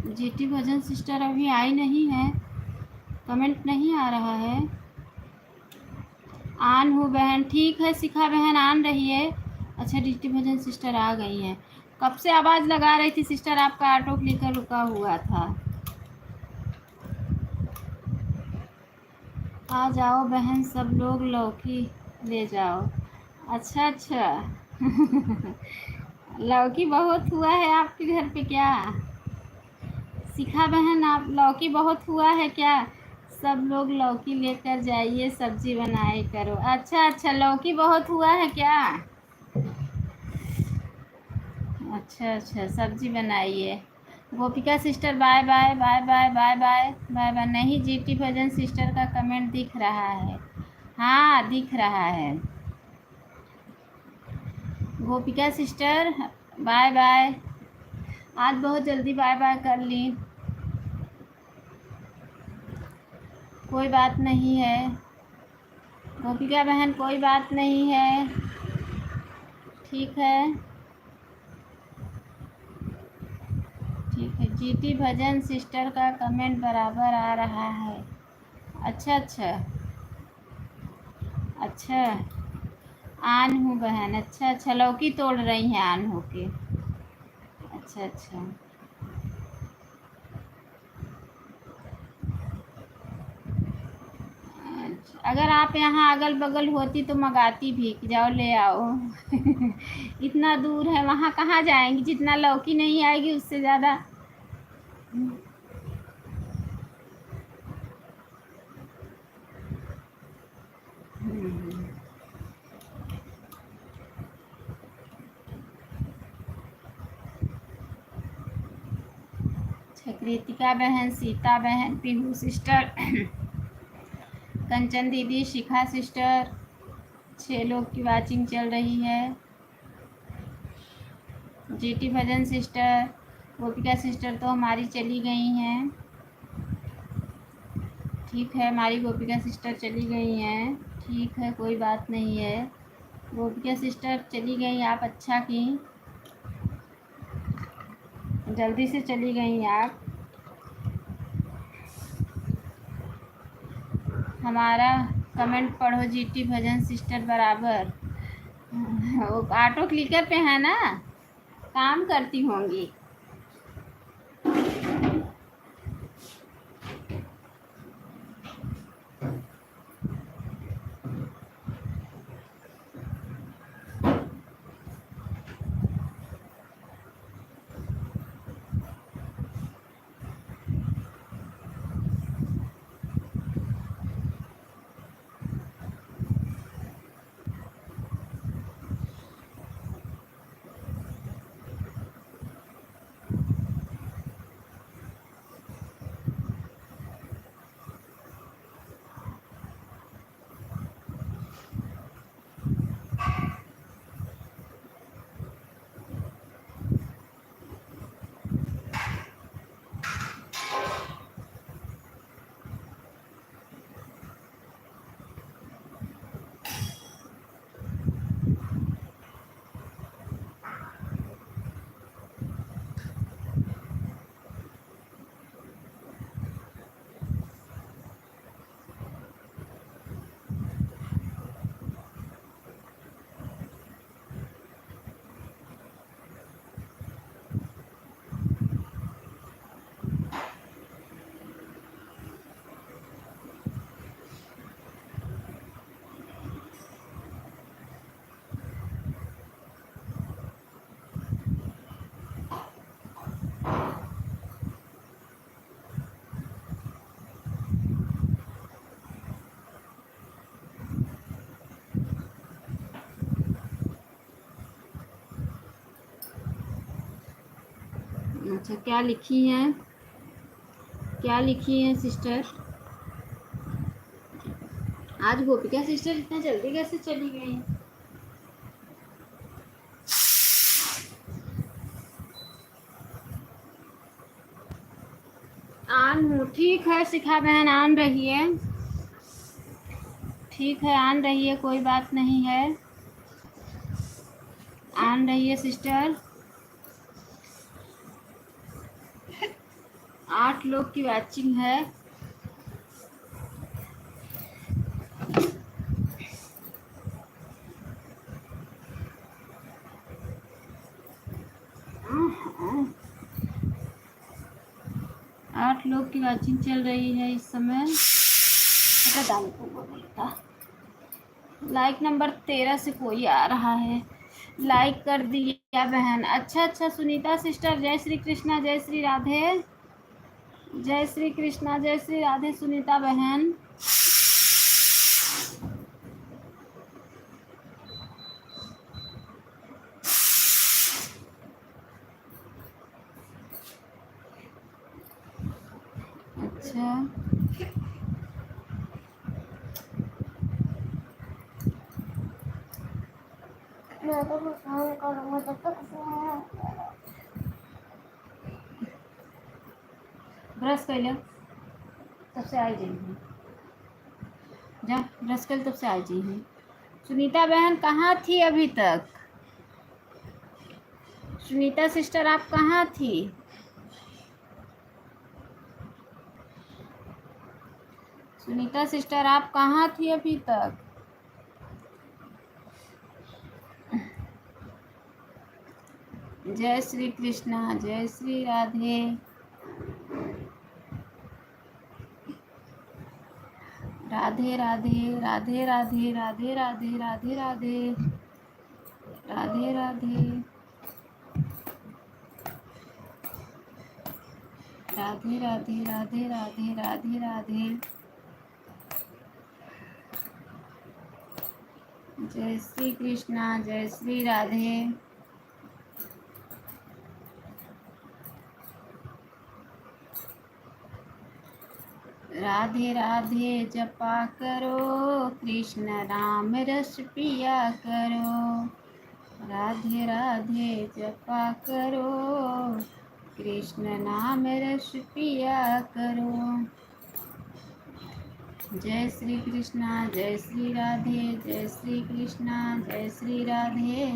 जीटी भजन सिस्टर अभी आई नहीं है, कमेंट नहीं आ रहा है। आन हूँ बहन, ठीक है शिखा बहन आन रही है। अच्छा जीटी भजन सिस्टर आ गई हैं। कब से आवाज़ लगा रही थी सिस्टर, आपका ऑटो क्लिकर रुका हुआ था। आ जाओ बहन सब लोग, लौकी ले जाओ। अच्छा अच्छा लौकी बहुत हुआ है आपके घर पे क्या? शिखा बहन आप लौकी बहुत हुआ है क्या? सब लोग लौकी लेकर जाइए, सब्जी बनाए करो। अच्छा अच्छा लौकी बहुत हुआ है क्या? अच्छा अच्छा सब्जी बनाइए। Gopika sister bye bye bye bye bye bye bye bye. नहीं जीटी भजन सिस्टर का कमेंट दिख रहा है, हाँ दिख रहा है। गोपिका सिस्टर बाय बाय, आज बहुत जल्दी बाय बाय कर ली, कोई बात नहीं है। गोपिका बहन कोई बात नहीं है, ठीक है ठीक है। जीटी भजन सिस्टर का कमेंट बराबर आ रहा है। अच्छा अच्छा अच्छा आन हूँ बहन, अच्छा अच्छा लौकी तोड़ रही हैं आन हो के। अच्छा अच्छा अच्छा, अगर आप यहाँ अगल बगल होती तो मंगाती भी कि जाओ ले आओ इतना दूर है, वहाँ कहाँ जाएंगी, जितना लौकी नहीं आएगी उससे ज़्यादा। अच्छा कृतिका बहन, सीता बहन, पीहू सिस्टर कंचन दीदी, शिखा सिस्टर, 6 लोग की वाचिंग चल रही है। जीटी भजन सिस्टर, गोपिका सिस्टर तो हमारी चली गई हैं, ठीक है हमारी गोपिका सिस्टर चली गई हैं, ठीक है कोई बात नहीं है। गोपिका सिस्टर चली गई आप, अच्छा की जल्दी से चली गई आप। हमारा कमेंट पढ़ो जीटी भजन सिस्टर बराबर। वो ऑटो क्लिकर पे है ना, काम करती होंगी। अच्छा क्या लिखी हैं, क्या लिखी हैं सिस्टर? आज गोपिका सिस्टर इतना जल्दी कैसे चली गई? आन हूँ, ठीक है शिखा बहन आन रही है, ठीक है आन रही है कोई बात नहीं है, आन रही है सिस्टर। 8 लोग की वॉचिंग है। आठ लोग की वॉचिंग चल रही है इस समय। लाइक नंबर 13 से कोई आ रहा है। लाइक कर दिया बहन। अच्छा अच्छा सुनीता सिस्टर, जय श्री कृष्णा, जय श्री राधे, जय श्री कृष्णा, जय श्री राधे सुनीता बहन। अच्छा मैं तो कुछ काम करूँगा तब तक ब्रश कर लो, तब से आई जाइए। जा ब्रश कर तब से आई जाइए। सुनीता बहन कहाँ थी अभी तक? सुनीता सिस्टर आप कहाँ थी? सुनीता सिस्टर आप कहाँ थी अभी तक? जय श्री कृष्णा, जय श्री राधे। राधे राधे राधे राधे राधे राधे राधे राधे राधे राधे राधे राधे राधे राधे राधे राधे। जय श्री कृष्णा, जय श्री राधे। राधे राधे जपा करो, कृष्ण राम रस पिया करो। राधे राधे जपा करो, कृष्ण नाम रस पिया करो। जय श्री कृष्णा, जय श्री राधे, जय श्री कृष्णा, जय श्री राधे।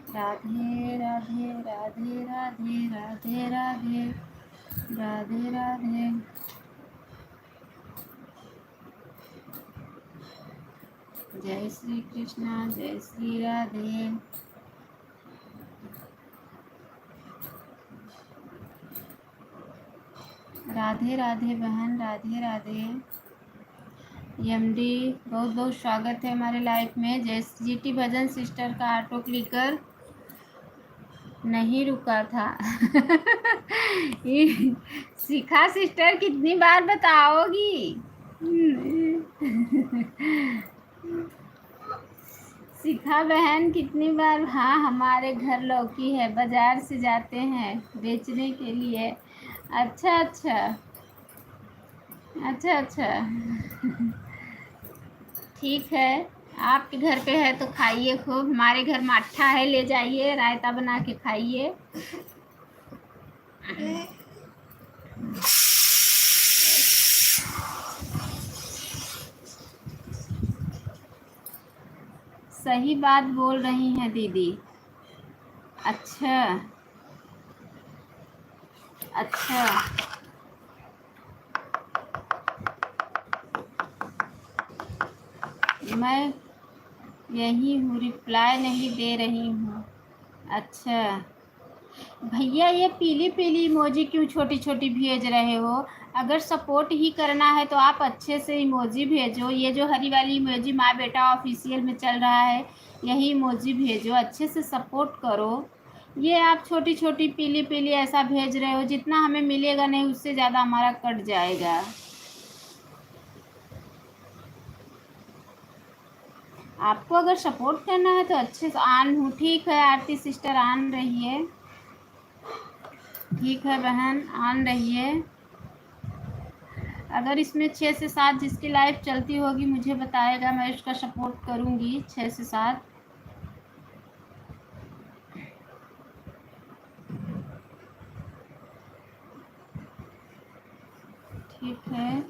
राधे राधे राधे राधे राधे राधे राधे राधे। जय श्री कृष्णा, जय श्री राधे। राधे राधे बहन, राधे राधे। एमडी बहुत बहुत स्वागत है हमारे लाइफ में। जय जीटी भजन सिस्टर का ऑटो क्लिकर नहीं रुका था। शिखा सिस्टर कितनी बार बताओगी? शिखा बहन कितनी बार? हाँ हमारे घर लौकी है, बाजार से जाते हैं बेचने के लिए। अच्छा अच्छा अच्छा अच्छा ठीक है, आपके घर पे है तो खाइए खूब। हमारे घर माठा है, ले जाइए रायता बना के खाइए। सही बात बोल रही हैं दीदी। अच्छा अच्छा मैं यही हूँ, रिप्लाई नहीं दे रही हूँ। अच्छा भैया ये पीली पीली इमोजी क्यों छोटी छोटी भेज रहे हो? अगर सपोर्ट ही करना है तो आप अच्छे से इमोजी भेजो। ये जो हरी वाली इमोजी माँ बेटा ऑफिशियल में चल रहा है, यही इमोजी भेजो, अच्छे से सपोर्ट करो। ये आप छोटी छोटी पीली पीली ऐसा भेज रहे हो, जितना हमें मिलेगा नहीं उससे ज़्यादा हमारा कट जाएगा। आपको अगर सपोर्ट करना है तो अच्छे से ऑन हूँ। ठीक है आरती सिस्टर ऑन रहिए। ठीक है बहन ऑन रहिए। अगर इसमें 6 से 7 जिसकी लाइफ चलती होगी मुझे बताएगा, मैं उसका सपोर्ट करूँगी 6 से 7। ठीक है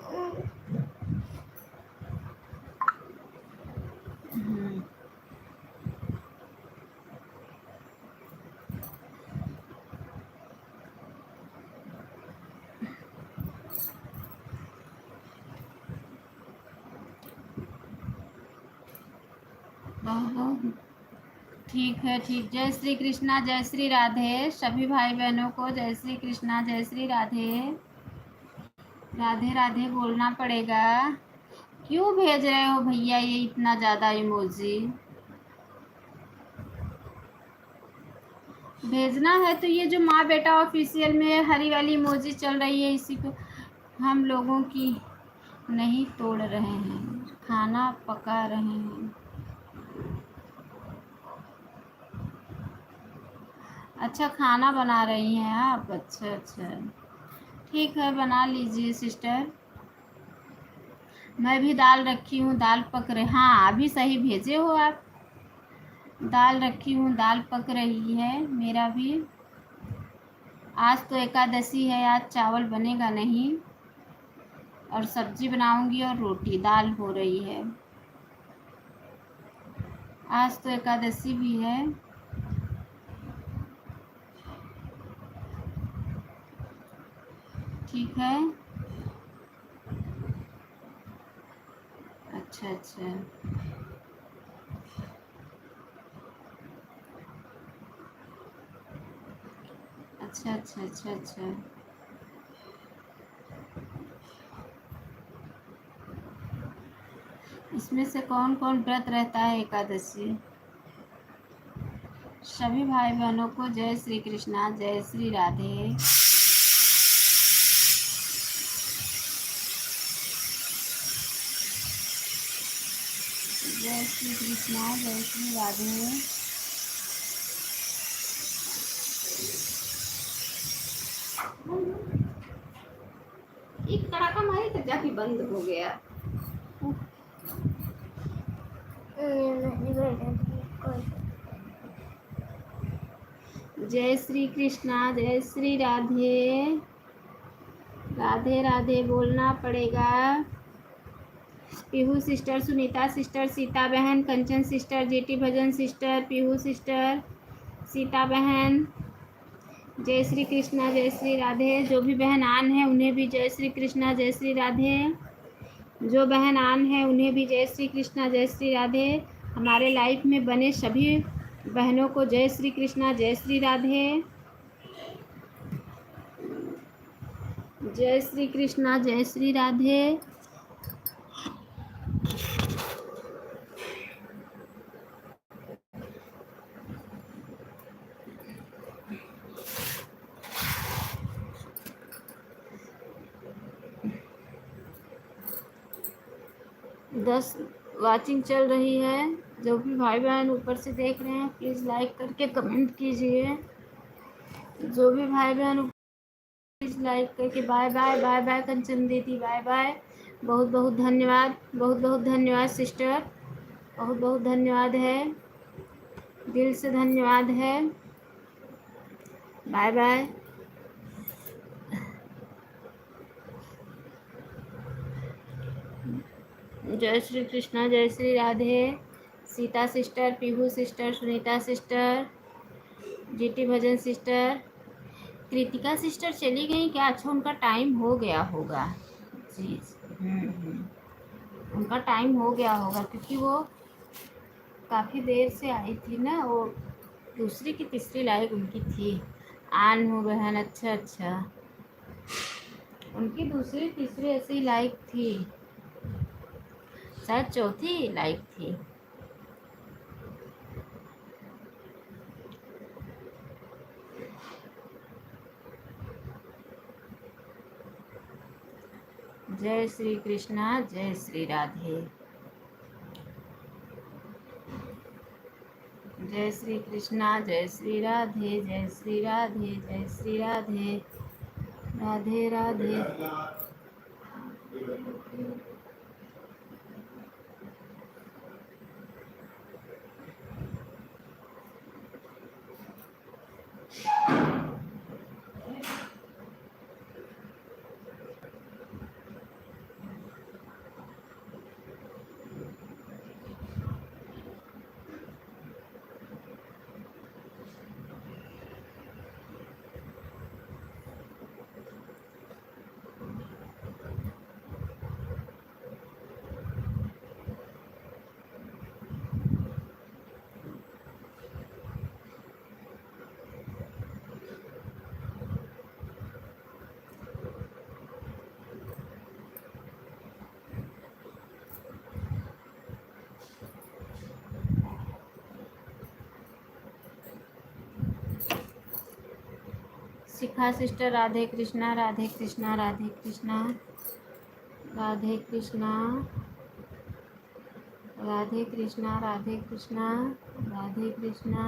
बहुत ठीक है, ठीक। जय श्री कृष्णा, जय श्री राधे। सभी भाई बहनों को जय श्री कृष्णा, जय श्री राधे। राधे राधे बोलना पड़ेगा। क्यों भेज रहे हो भैया ये इतना ज़्यादा इमोजी? भेजना है तो ये जो माँ बेटा ऑफिशियल में हरी वाली इमोजी चल रही है, इसी को हम लोगों की नहीं तोड़ रहे हैं, खाना पका रहे हैं। अच्छा, खाना बना रही हैं आप? अच्छा अच्छा, ठीक है, बना लीजिए सिस्टर। मैं भी दाल रखी हूँ, दाल पक रही। हाँ, अभी सही भेजे हो आप। दाल रखी हूँ, दाल पक रही है मेरा भी। आज तो एकादशी है, आज चावल बनेगा नहीं, और सब्जी बनाऊंगी और रोटी। दाल हो रही है, आज तो एकादशी भी है। ठीक है, अच्छा अच्छा, अच्छा अच्छा अच्छा अच्छा। इसमें से कौन कौन व्रत रहता है एकादशी? सभी भाई बहनों को जय श्री कृष्णा, जय श्री राधे। जय श्री कृष्णा, जय श्री राधे। एक कड़ाका मारे तो जाके बंद हो गया। जय श्री कृष्णा, जय श्री राधे। राधे राधे बोलना पड़ेगा। पीहू सिस्टर, सुनीता सिस्टर, सीता बहन, कंचन sister, jetty Bhajan sister, Pihu sister, Sita बहन, जय श्री कृष्णा, जय श्री राधे। जो भी बहन आन है उन्हें भी जय श्री कृष्णा, जय श्री राधे। जो बहन आन है उन्हें भी जय श्री कृष्णा, जय श्री राधे। हमारे लाइफ में बने सभी बहनों को जय श्री कृष्णा, जय श्री राधे। जय श्री कृष्णा, जय श्री राधे। 10 वाचिंग चल रही है। जो भी भाई बहन ऊपर से देख रहे हैं प्लीज़ लाइक करके कमेंट कीजिए। जो भी भाई बहन प्लीज़ लाइक करके। बाय बाय, बाय बाय कंचन दीदी, बाय बाय। बहुत बहुत धन्यवाद, बहुत बहुत धन्यवाद सिस्टर, बहुत बहुत धन्यवाद है, दिल से धन्यवाद है। Bye bye. जय श्री कृष्णा, जय Shri Radhe. Sita sister, Pihu sister, Sunita sister, GT Bhajan sister, Kritika sister चली गई क्या? अच्छा, उनका टाइम हो गया होगा जी। उनका टाइम हो गया होगा क्योंकि वो काफ़ी देर से आई थी ना, वो दूसरी की तीसरी लाइक उनकी थी। आन हो बहन, अच्छा अच्छा, उनकी दूसरी तीसरी ऐसी लाइक थी, शायद चौथी लाइक थी। जय श्री कृष्णा, जय श्री राधे। जय श्री कृष्णा, जय श्री राधे, जय श्री राधे, जय श्री राधे। राधे राधे। शिखा सिस्टर, राधे कृष्णा, राधे कृष्णा, राधे कृष्णा, राधे कृष्णा, राधे कृष्णा, राधे कृष्णा, राधे कृष्णा,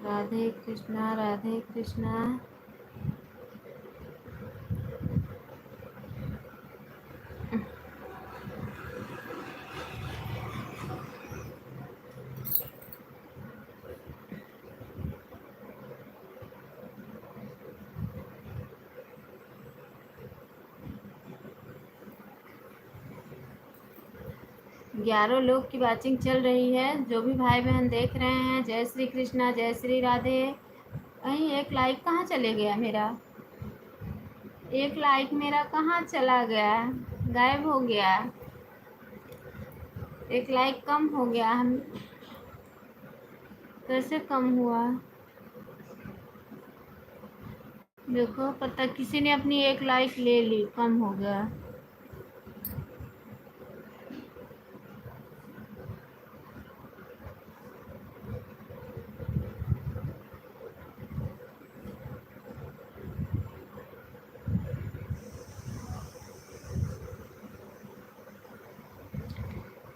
राधे कृष्णा, राधे कृष्णा। ग्यारह लोग की वाचिंग चल रही है। जो भी भाई बहन देख रहे हैं, जय श्री कृष्णा, जय श्री राधे। कहीं एक लाइक कहाँ चले गया मेरा? एक लाइक मेरा कहाँ चला गया? गायब हो गया। एक लाइक कम हो गया। हम कैसे कम हुआ? देखो, पता किसी ने अपनी एक लाइक ले ली, कम हो गया।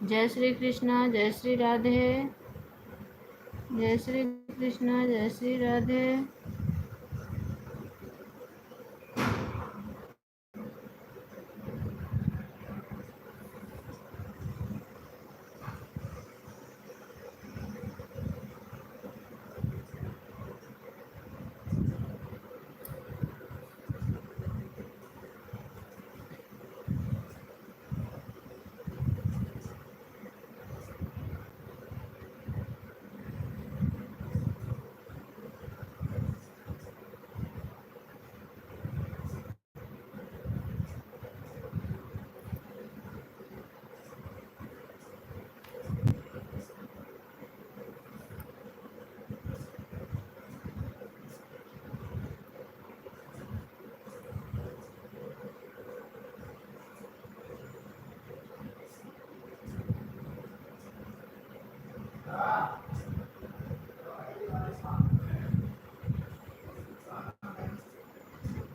जय श्री कृष्णा, जय श्री राधे। जय श्री कृष्णा, जय श्री राधे।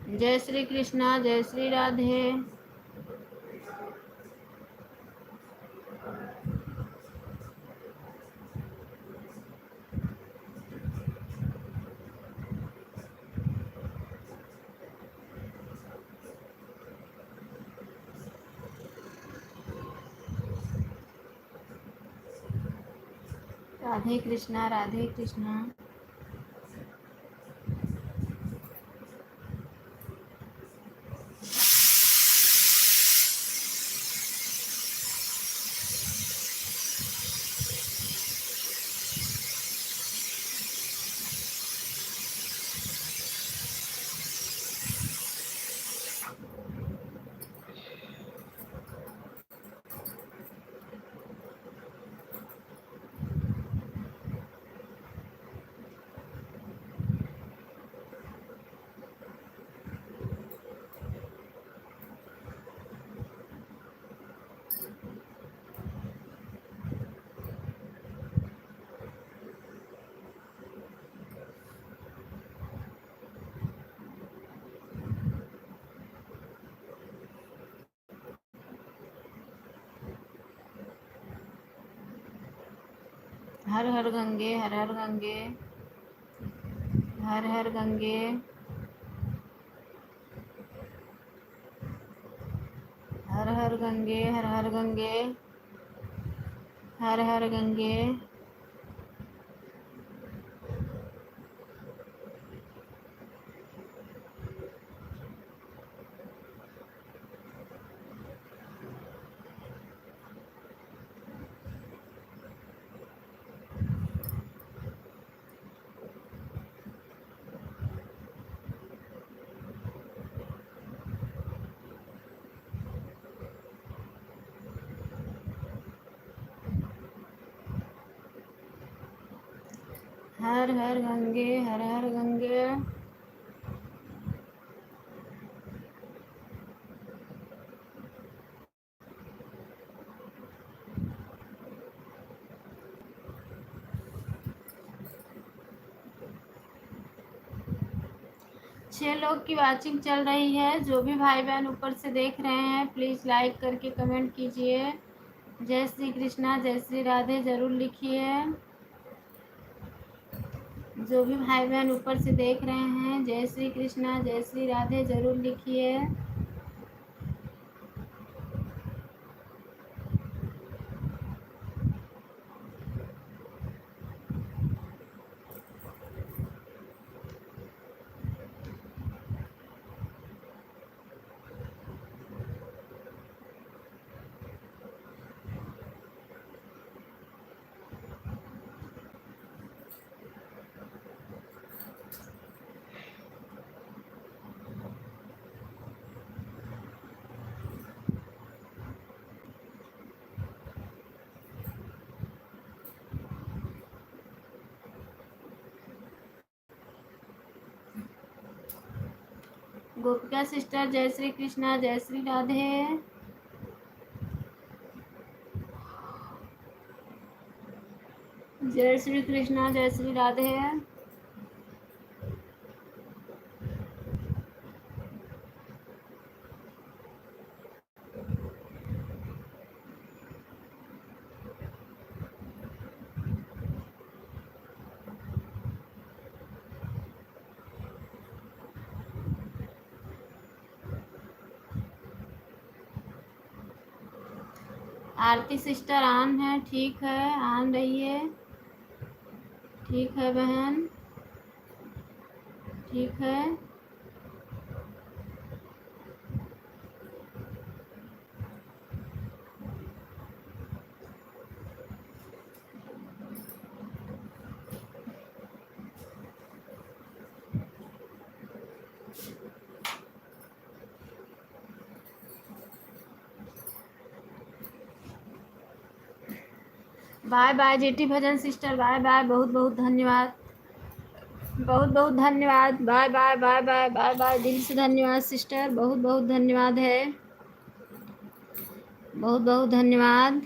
जय श्री कृष्णा, जय श्री राधे। राधे कृष्णा, राधे कृष्णा। हर हर गंगे, हर हर गंगे, हर हर गंगे। हर हर गंगे, हर हर गंगे, हर हर गंगे। हर हर गंगे, हर हर गंगे। 6 लोग की वाचिंग चल रही है। जो भी भाई बहन ऊपर से देख रहे हैं प्लीज़ लाइक करके कमेंट कीजिए। जय श्री कृष्णा जय श्री राधे ज़रूर लिखिए। जो भी भाई बहन ऊपर से देख रहे हैं जय श्री कृष्णा जय श्री राधे ज़रूर लिखिए। गोपिका सिस्टर जय श्री कृष्णा जय श्री राधे। जय श्री कृष्णा जय श्री राधे। आरती सिस्टर ऑन है, ठीक है, ऑन रहिए। ठीक है बहन, ठीक है। Bye bye JT Bhajan sister, bye bye, बहुत बहुत धन्यवाद, बहुत बहुत धन्यवाद। Bye bye bye bye bye bye, दिल से धन्यवाद सिस्टर, बहुत बहुत धन्यवाद है, बहुत बहुत धन्यवाद,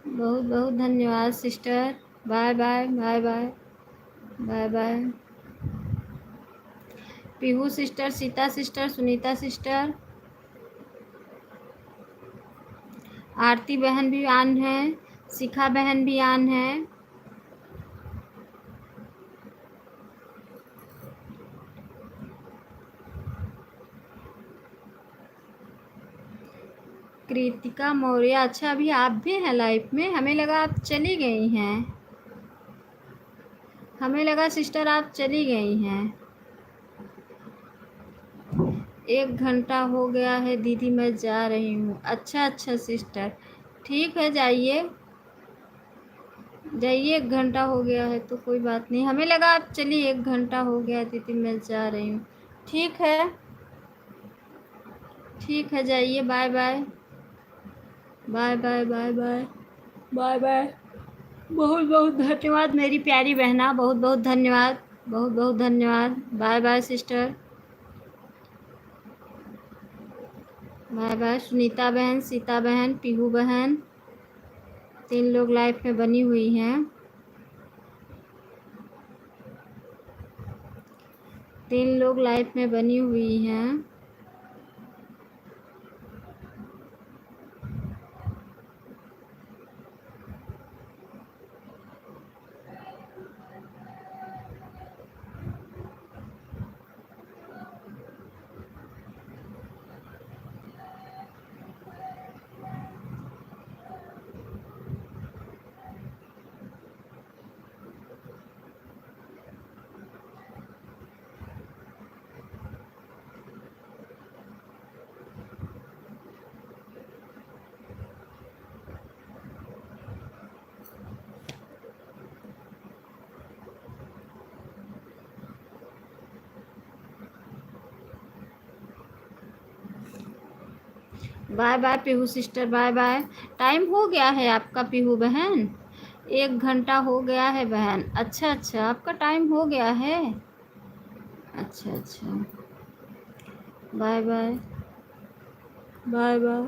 बहुत बहुत धन्यवाद sister. Bye bye bye bye bye bye. Pihu sister, Sita sister, Sunita sister, Aarti बहन भी ऑन है, शिखा बहन भी ऑन है। कृतिका मौर्य, अच्छा अभी आप भी हैं लाइफ में, हमें लगा आप चली गई हैं, हमें लगा सिस्टर आप चली गई हैं। 1 घंटा हो गया है दीदी, मैं जा रही हूँ। अच्छा अच्छा सिस्टर, ठीक है, जाइए जाइए, 1 घंटा हो गया है तो कोई बात नहीं, हमें लगा आप चलिए, 1 घंटा हो गया दीदी, मैं जा रही हूँ। ठीक है, ठीक है, जाइए, bye bye bye bye bye bye bye bye. बहुत बहुत धन्यवाद मेरी प्यारी बहना, बहुत बहुत धन्यवाद, बहुत बहुत धन्यवाद। Bye bye sister, bye bye. Sunita बहन, सीता बहन, पीहू बहन, 3 लोग लाइफ में बनी हुई हैं, 3 लोग लाइफ में बनी हुई हैं। Bye bye Pihu sister, bye bye. Time हो गया है आपका पीहू बहन, 1 घंटा हो गया है बहन। अच्छा अच्छा, आपका टाइम हो गया है, अच्छा अच्छा, बाय बाय बाय बाय।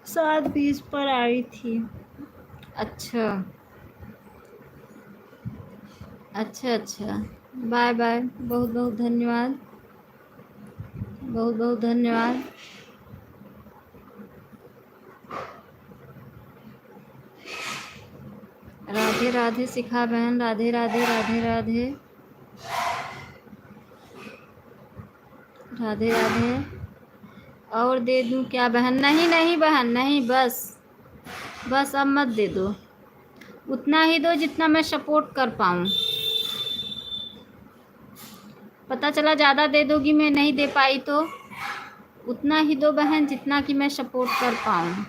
7:20 पर आई थी, अच्छा अच्छा अच्छा, बाय बाय, बहुत बहुत धन्यवाद, बहुत बहुत धन्यवाद। राधे राधे शिखा बहन, राधे राधे राधे राधे राधे राधे। और दे दूं क्या बहन? नहीं नहीं बहन, नहीं, बस बस अब मत दे दो, उतना ही दो जितना मैं सपोर्ट कर पाऊँ। पता चला ज़्यादा दे दोगी, मैं नहीं दे पाई तो उतना ही दो बहन जितना कि मैं सपोर्ट कर पाऊँ।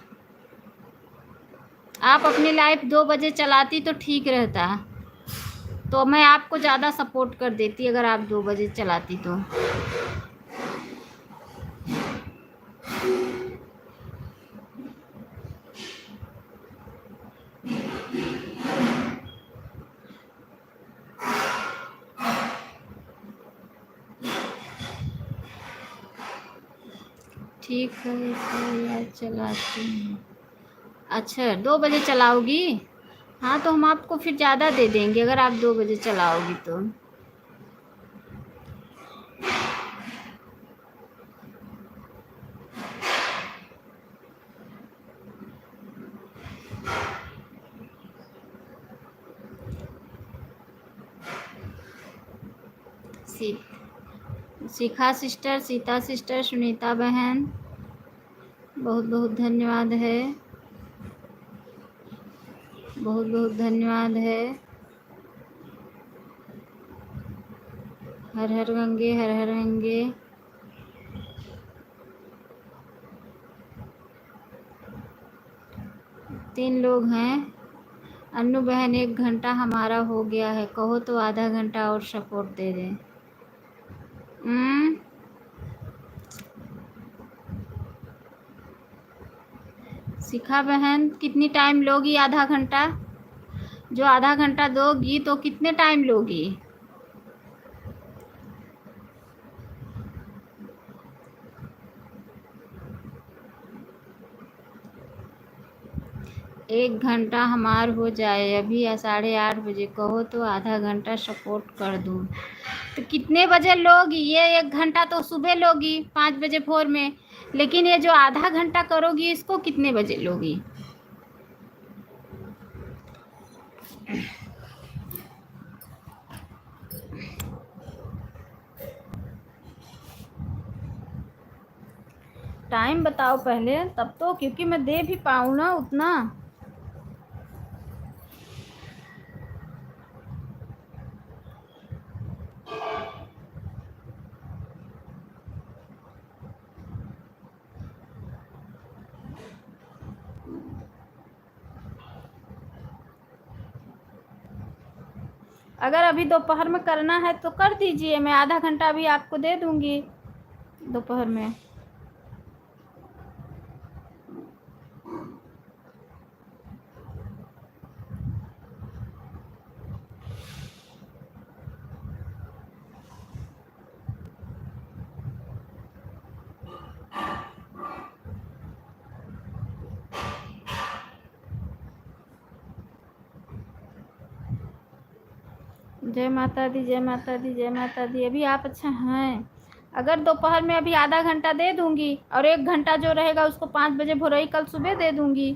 आप अपनी लाइफ 2 बजे चलाती तो ठीक रहता, तो मैं आपको ज़्यादा सपोर्ट कर देती अगर आप 2 बजे चलाती तो। ठीक है तो यार चलाती हूँ। अच्छा 2 बजे चलाओगी? हाँ तो हम आपको फिर ज़्यादा दे देंगे अगर आप 2 बजे चलाओगी तो। शिखा सिस्टर, सीता सिस्टर, सुनीता बहन, बहुत बहुत धन्यवाद है, बहुत बहुत धन्यवाद है। हर हर गंगे, हर हर गंगे। तीन लोग हैं। अन्नू बहन 1 घंटा हमारा हो गया है, कहो तो आधा घंटा और सपोर्ट दे दें। शिखा बहन कितनी टाइम लोगी? आधा घंटा? जो आधा घंटा दोगी तो कितने टाइम लोगी? एक घंटा हमार हो जाए, अभी 8:30 बजे, कहो तो आधा घंटा सपोर्ट कर दूँ। तो कितने बजे लोगी? ये 1 घंटा तो सुबह लोगी 5 बजे भोर में, लेकिन ये जो आधा घंटा करोगी इसको कितने बजे लोगी? टाइम बताओ पहले, तब तो, क्योंकि मैं दे भी पाऊँ ना उतना। अगर अभी दोपहर में करना है तो कर दीजिए, मैं आधा घंटा अभी आपको दे दूँगी दोपहर में। जय माता दी, जय माता दी, जय माता दी। अभी आप अच्छा हैं? अगर दोपहर में अभी आधा घंटा दे दूँगी और 1 घंटा जो रहेगा उसको 5 बजे भोरई कल सुबह दे दूँगी।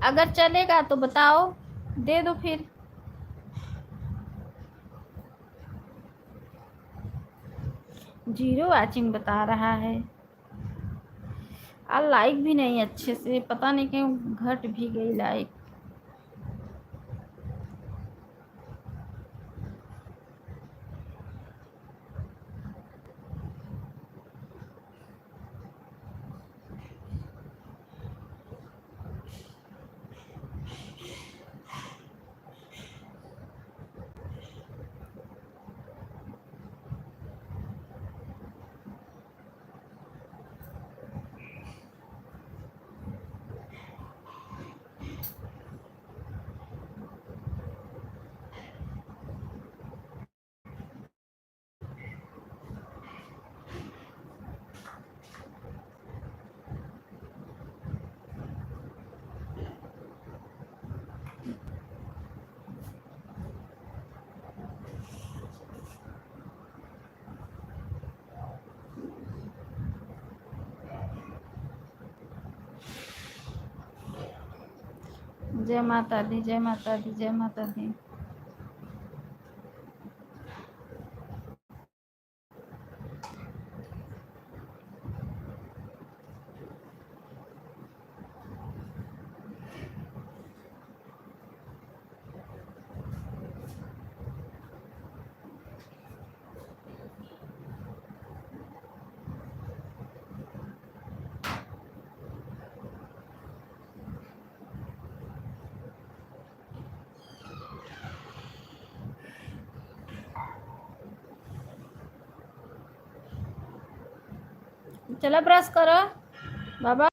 अगर चलेगा तो बताओ, दे दो फिर। 0 वॉचिंग बता रहा है और लाइक भी नहीं अच्छे से, पता नहीं क्यों घट भी गई लाइक। जय माता दी, जय माता दी, जय माता दी। चला ब्रश करो बाबा।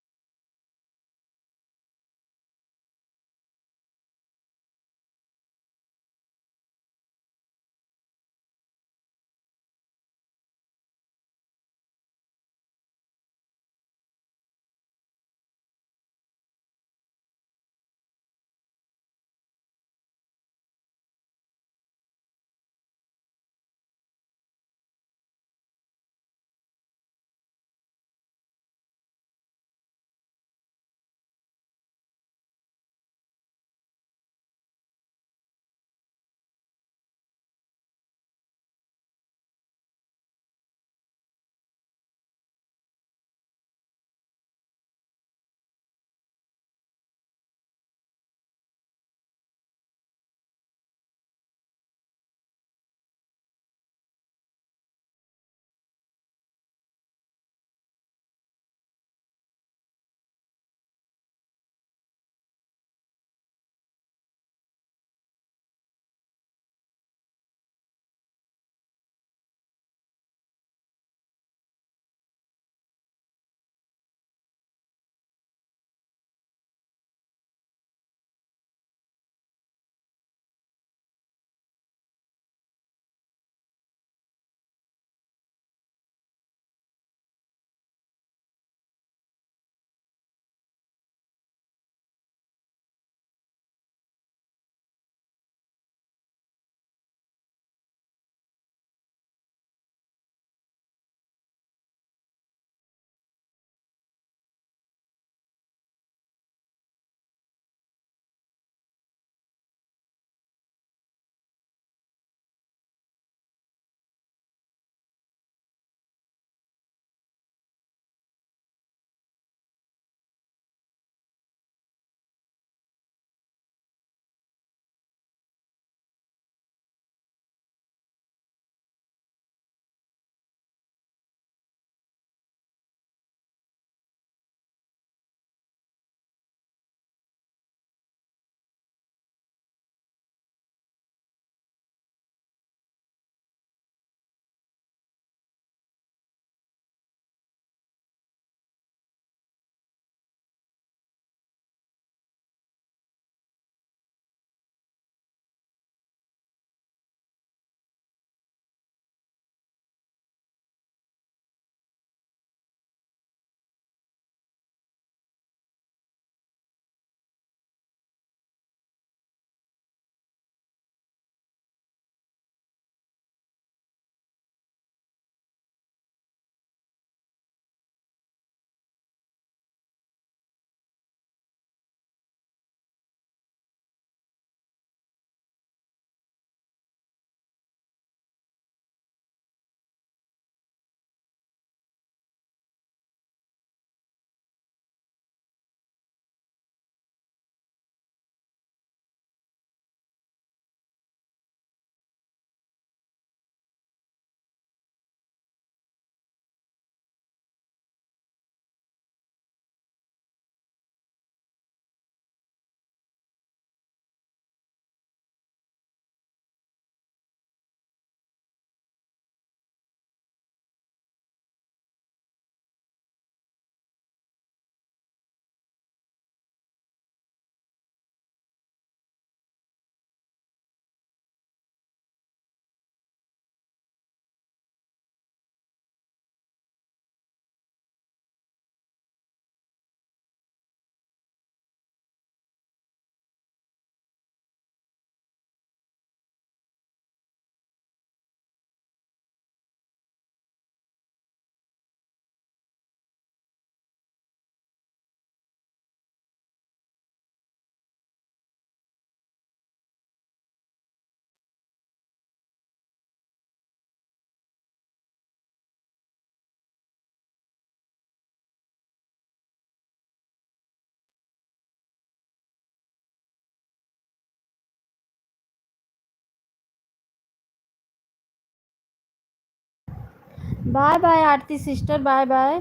Bye bye Aarti sister, bye bye,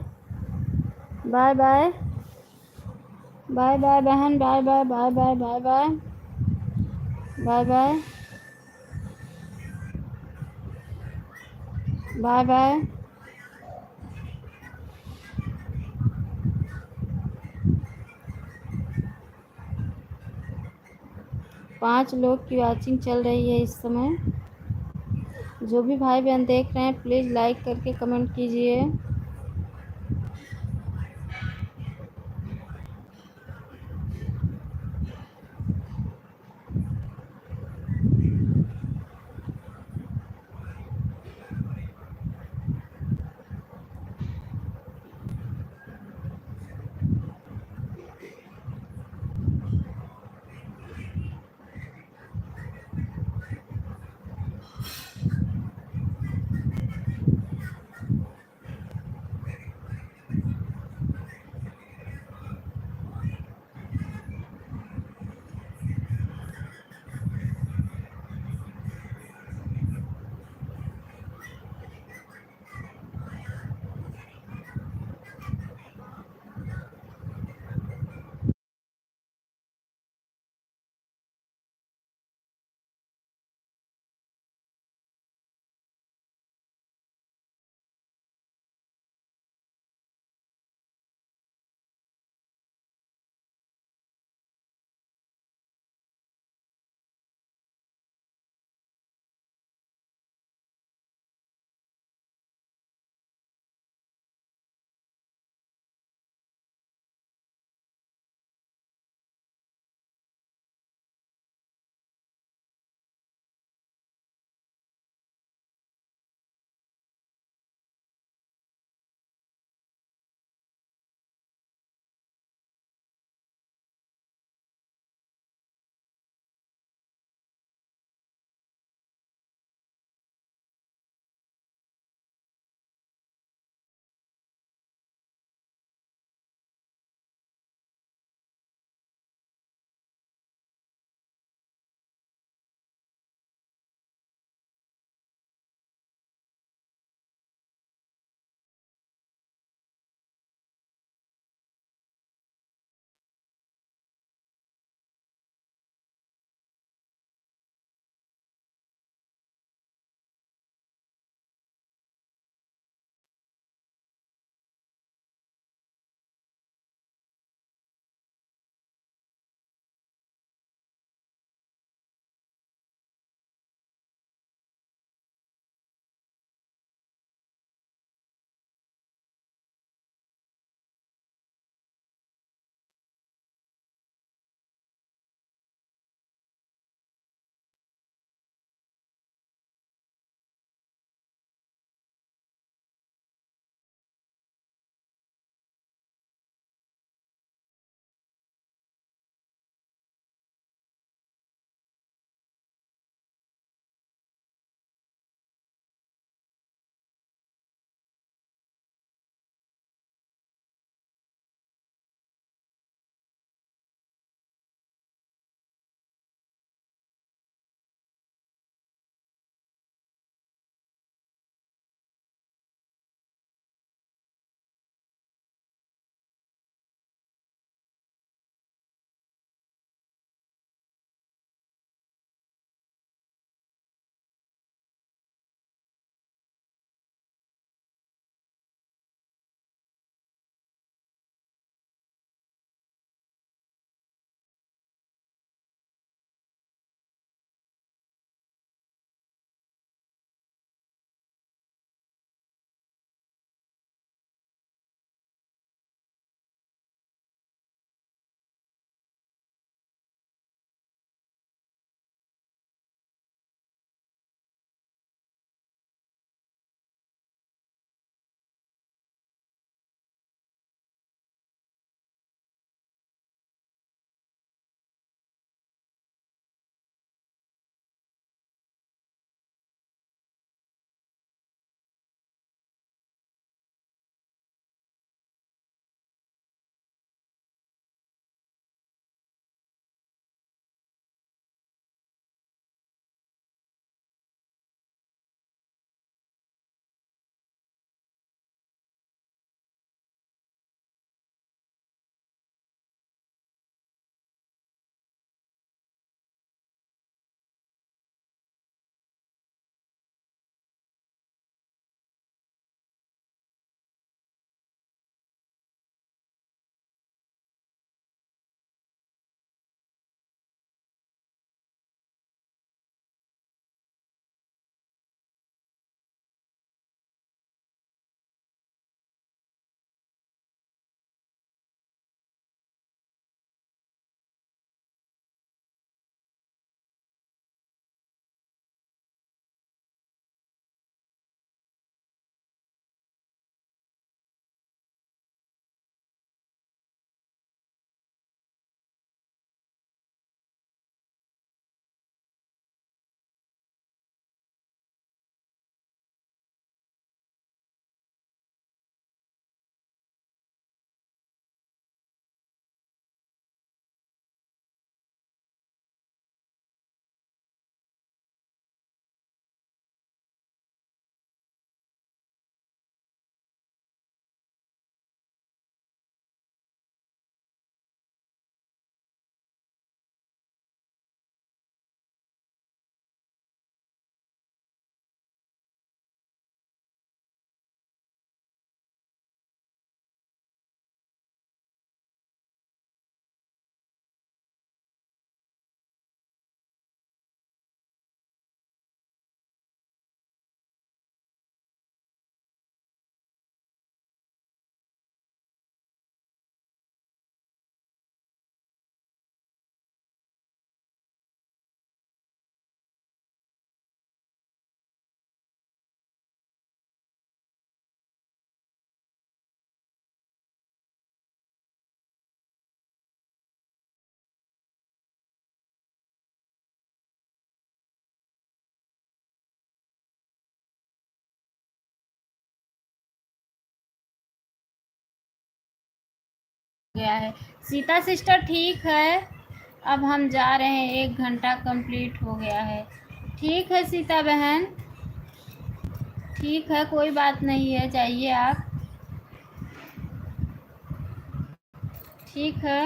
bye bye, bye bye बहन, bye bye, bye bye, bye bye, bye bye, bye bye. 5 लोग की वॉचिंग चल रही है इस समय। जो भी भाई बहन देख रहे हैं प्लीज़ लाइक करके कमेंट कीजिए। गया है। सीता सिस्टर ठीक है, अब हम जा रहे हैं, 1 घंटा कंप्लीट हो गया है। ठीक है सीता बहन, ठीक है, कोई बात नहीं है, जाइए आप। ठीक है।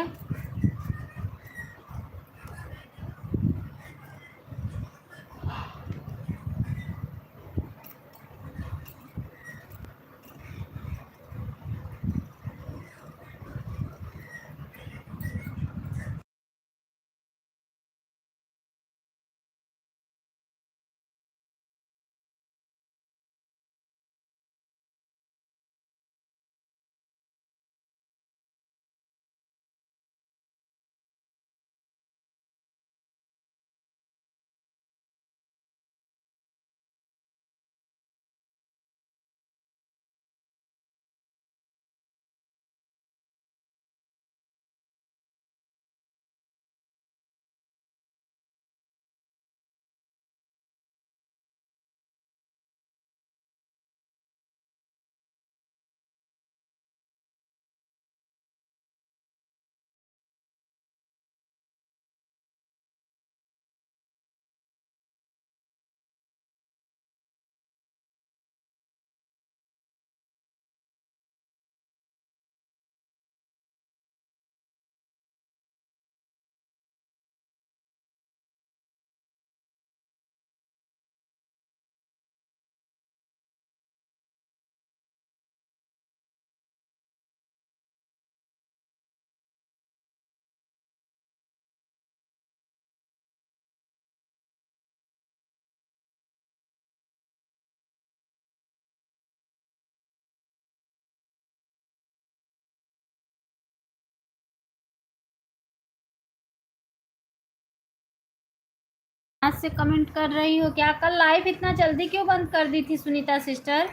आज से कमेंट कर रही हो क्या? कल लाइव इतना जल्दी क्यों बंद कर दी थी सुनीता सिस्टर?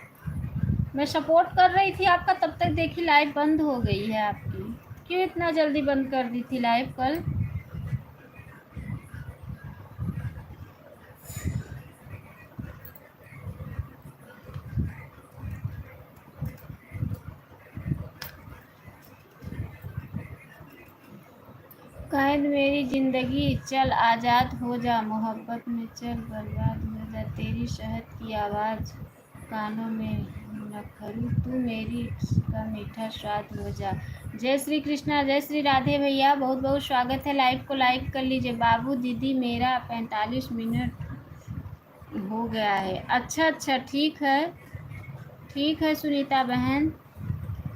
मैं सपोर्ट कर रही थी आपका, तब तक देखी लाइव बंद हो गई है आपकी। क्यों इतना जल्दी बंद कर दी थी लाइव कल? कैद मेरी जिंदगी चल आज़ाद हो जा, मोहब्बत में चल बर्बाद हो जा, तेरी शहद की आवाज़ कानों में न करूँ, तू मेरी का मीठा स्वाद हो जा। जय श्री कृष्णा, जय श्री राधे भैया, बहुत बहुत स्वागत है। लाइव को लाइक कर लीजिए। बाबू दीदी मेरा 45 मिनट हो गया है। अच्छा अच्छा, ठीक है, ठीक है सुनीता बहन,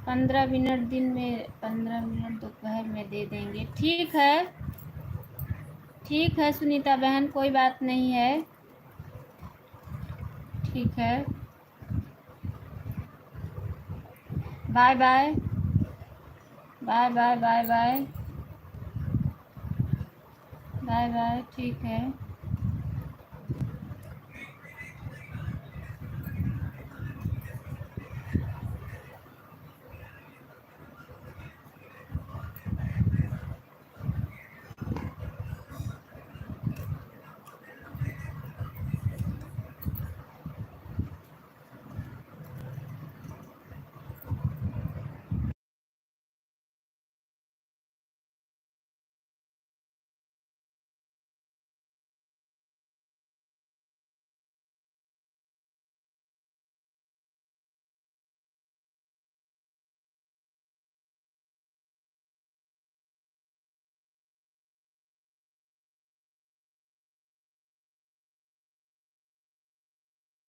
15 मिनट दिन में, 15 मिनट दोपहर में दे देंगे। ठीक है, ठीक है सुनीता बहन, कोई बात नहीं है। ठीक है, bye bye, bye bye bye bye bye bye, ठीक है।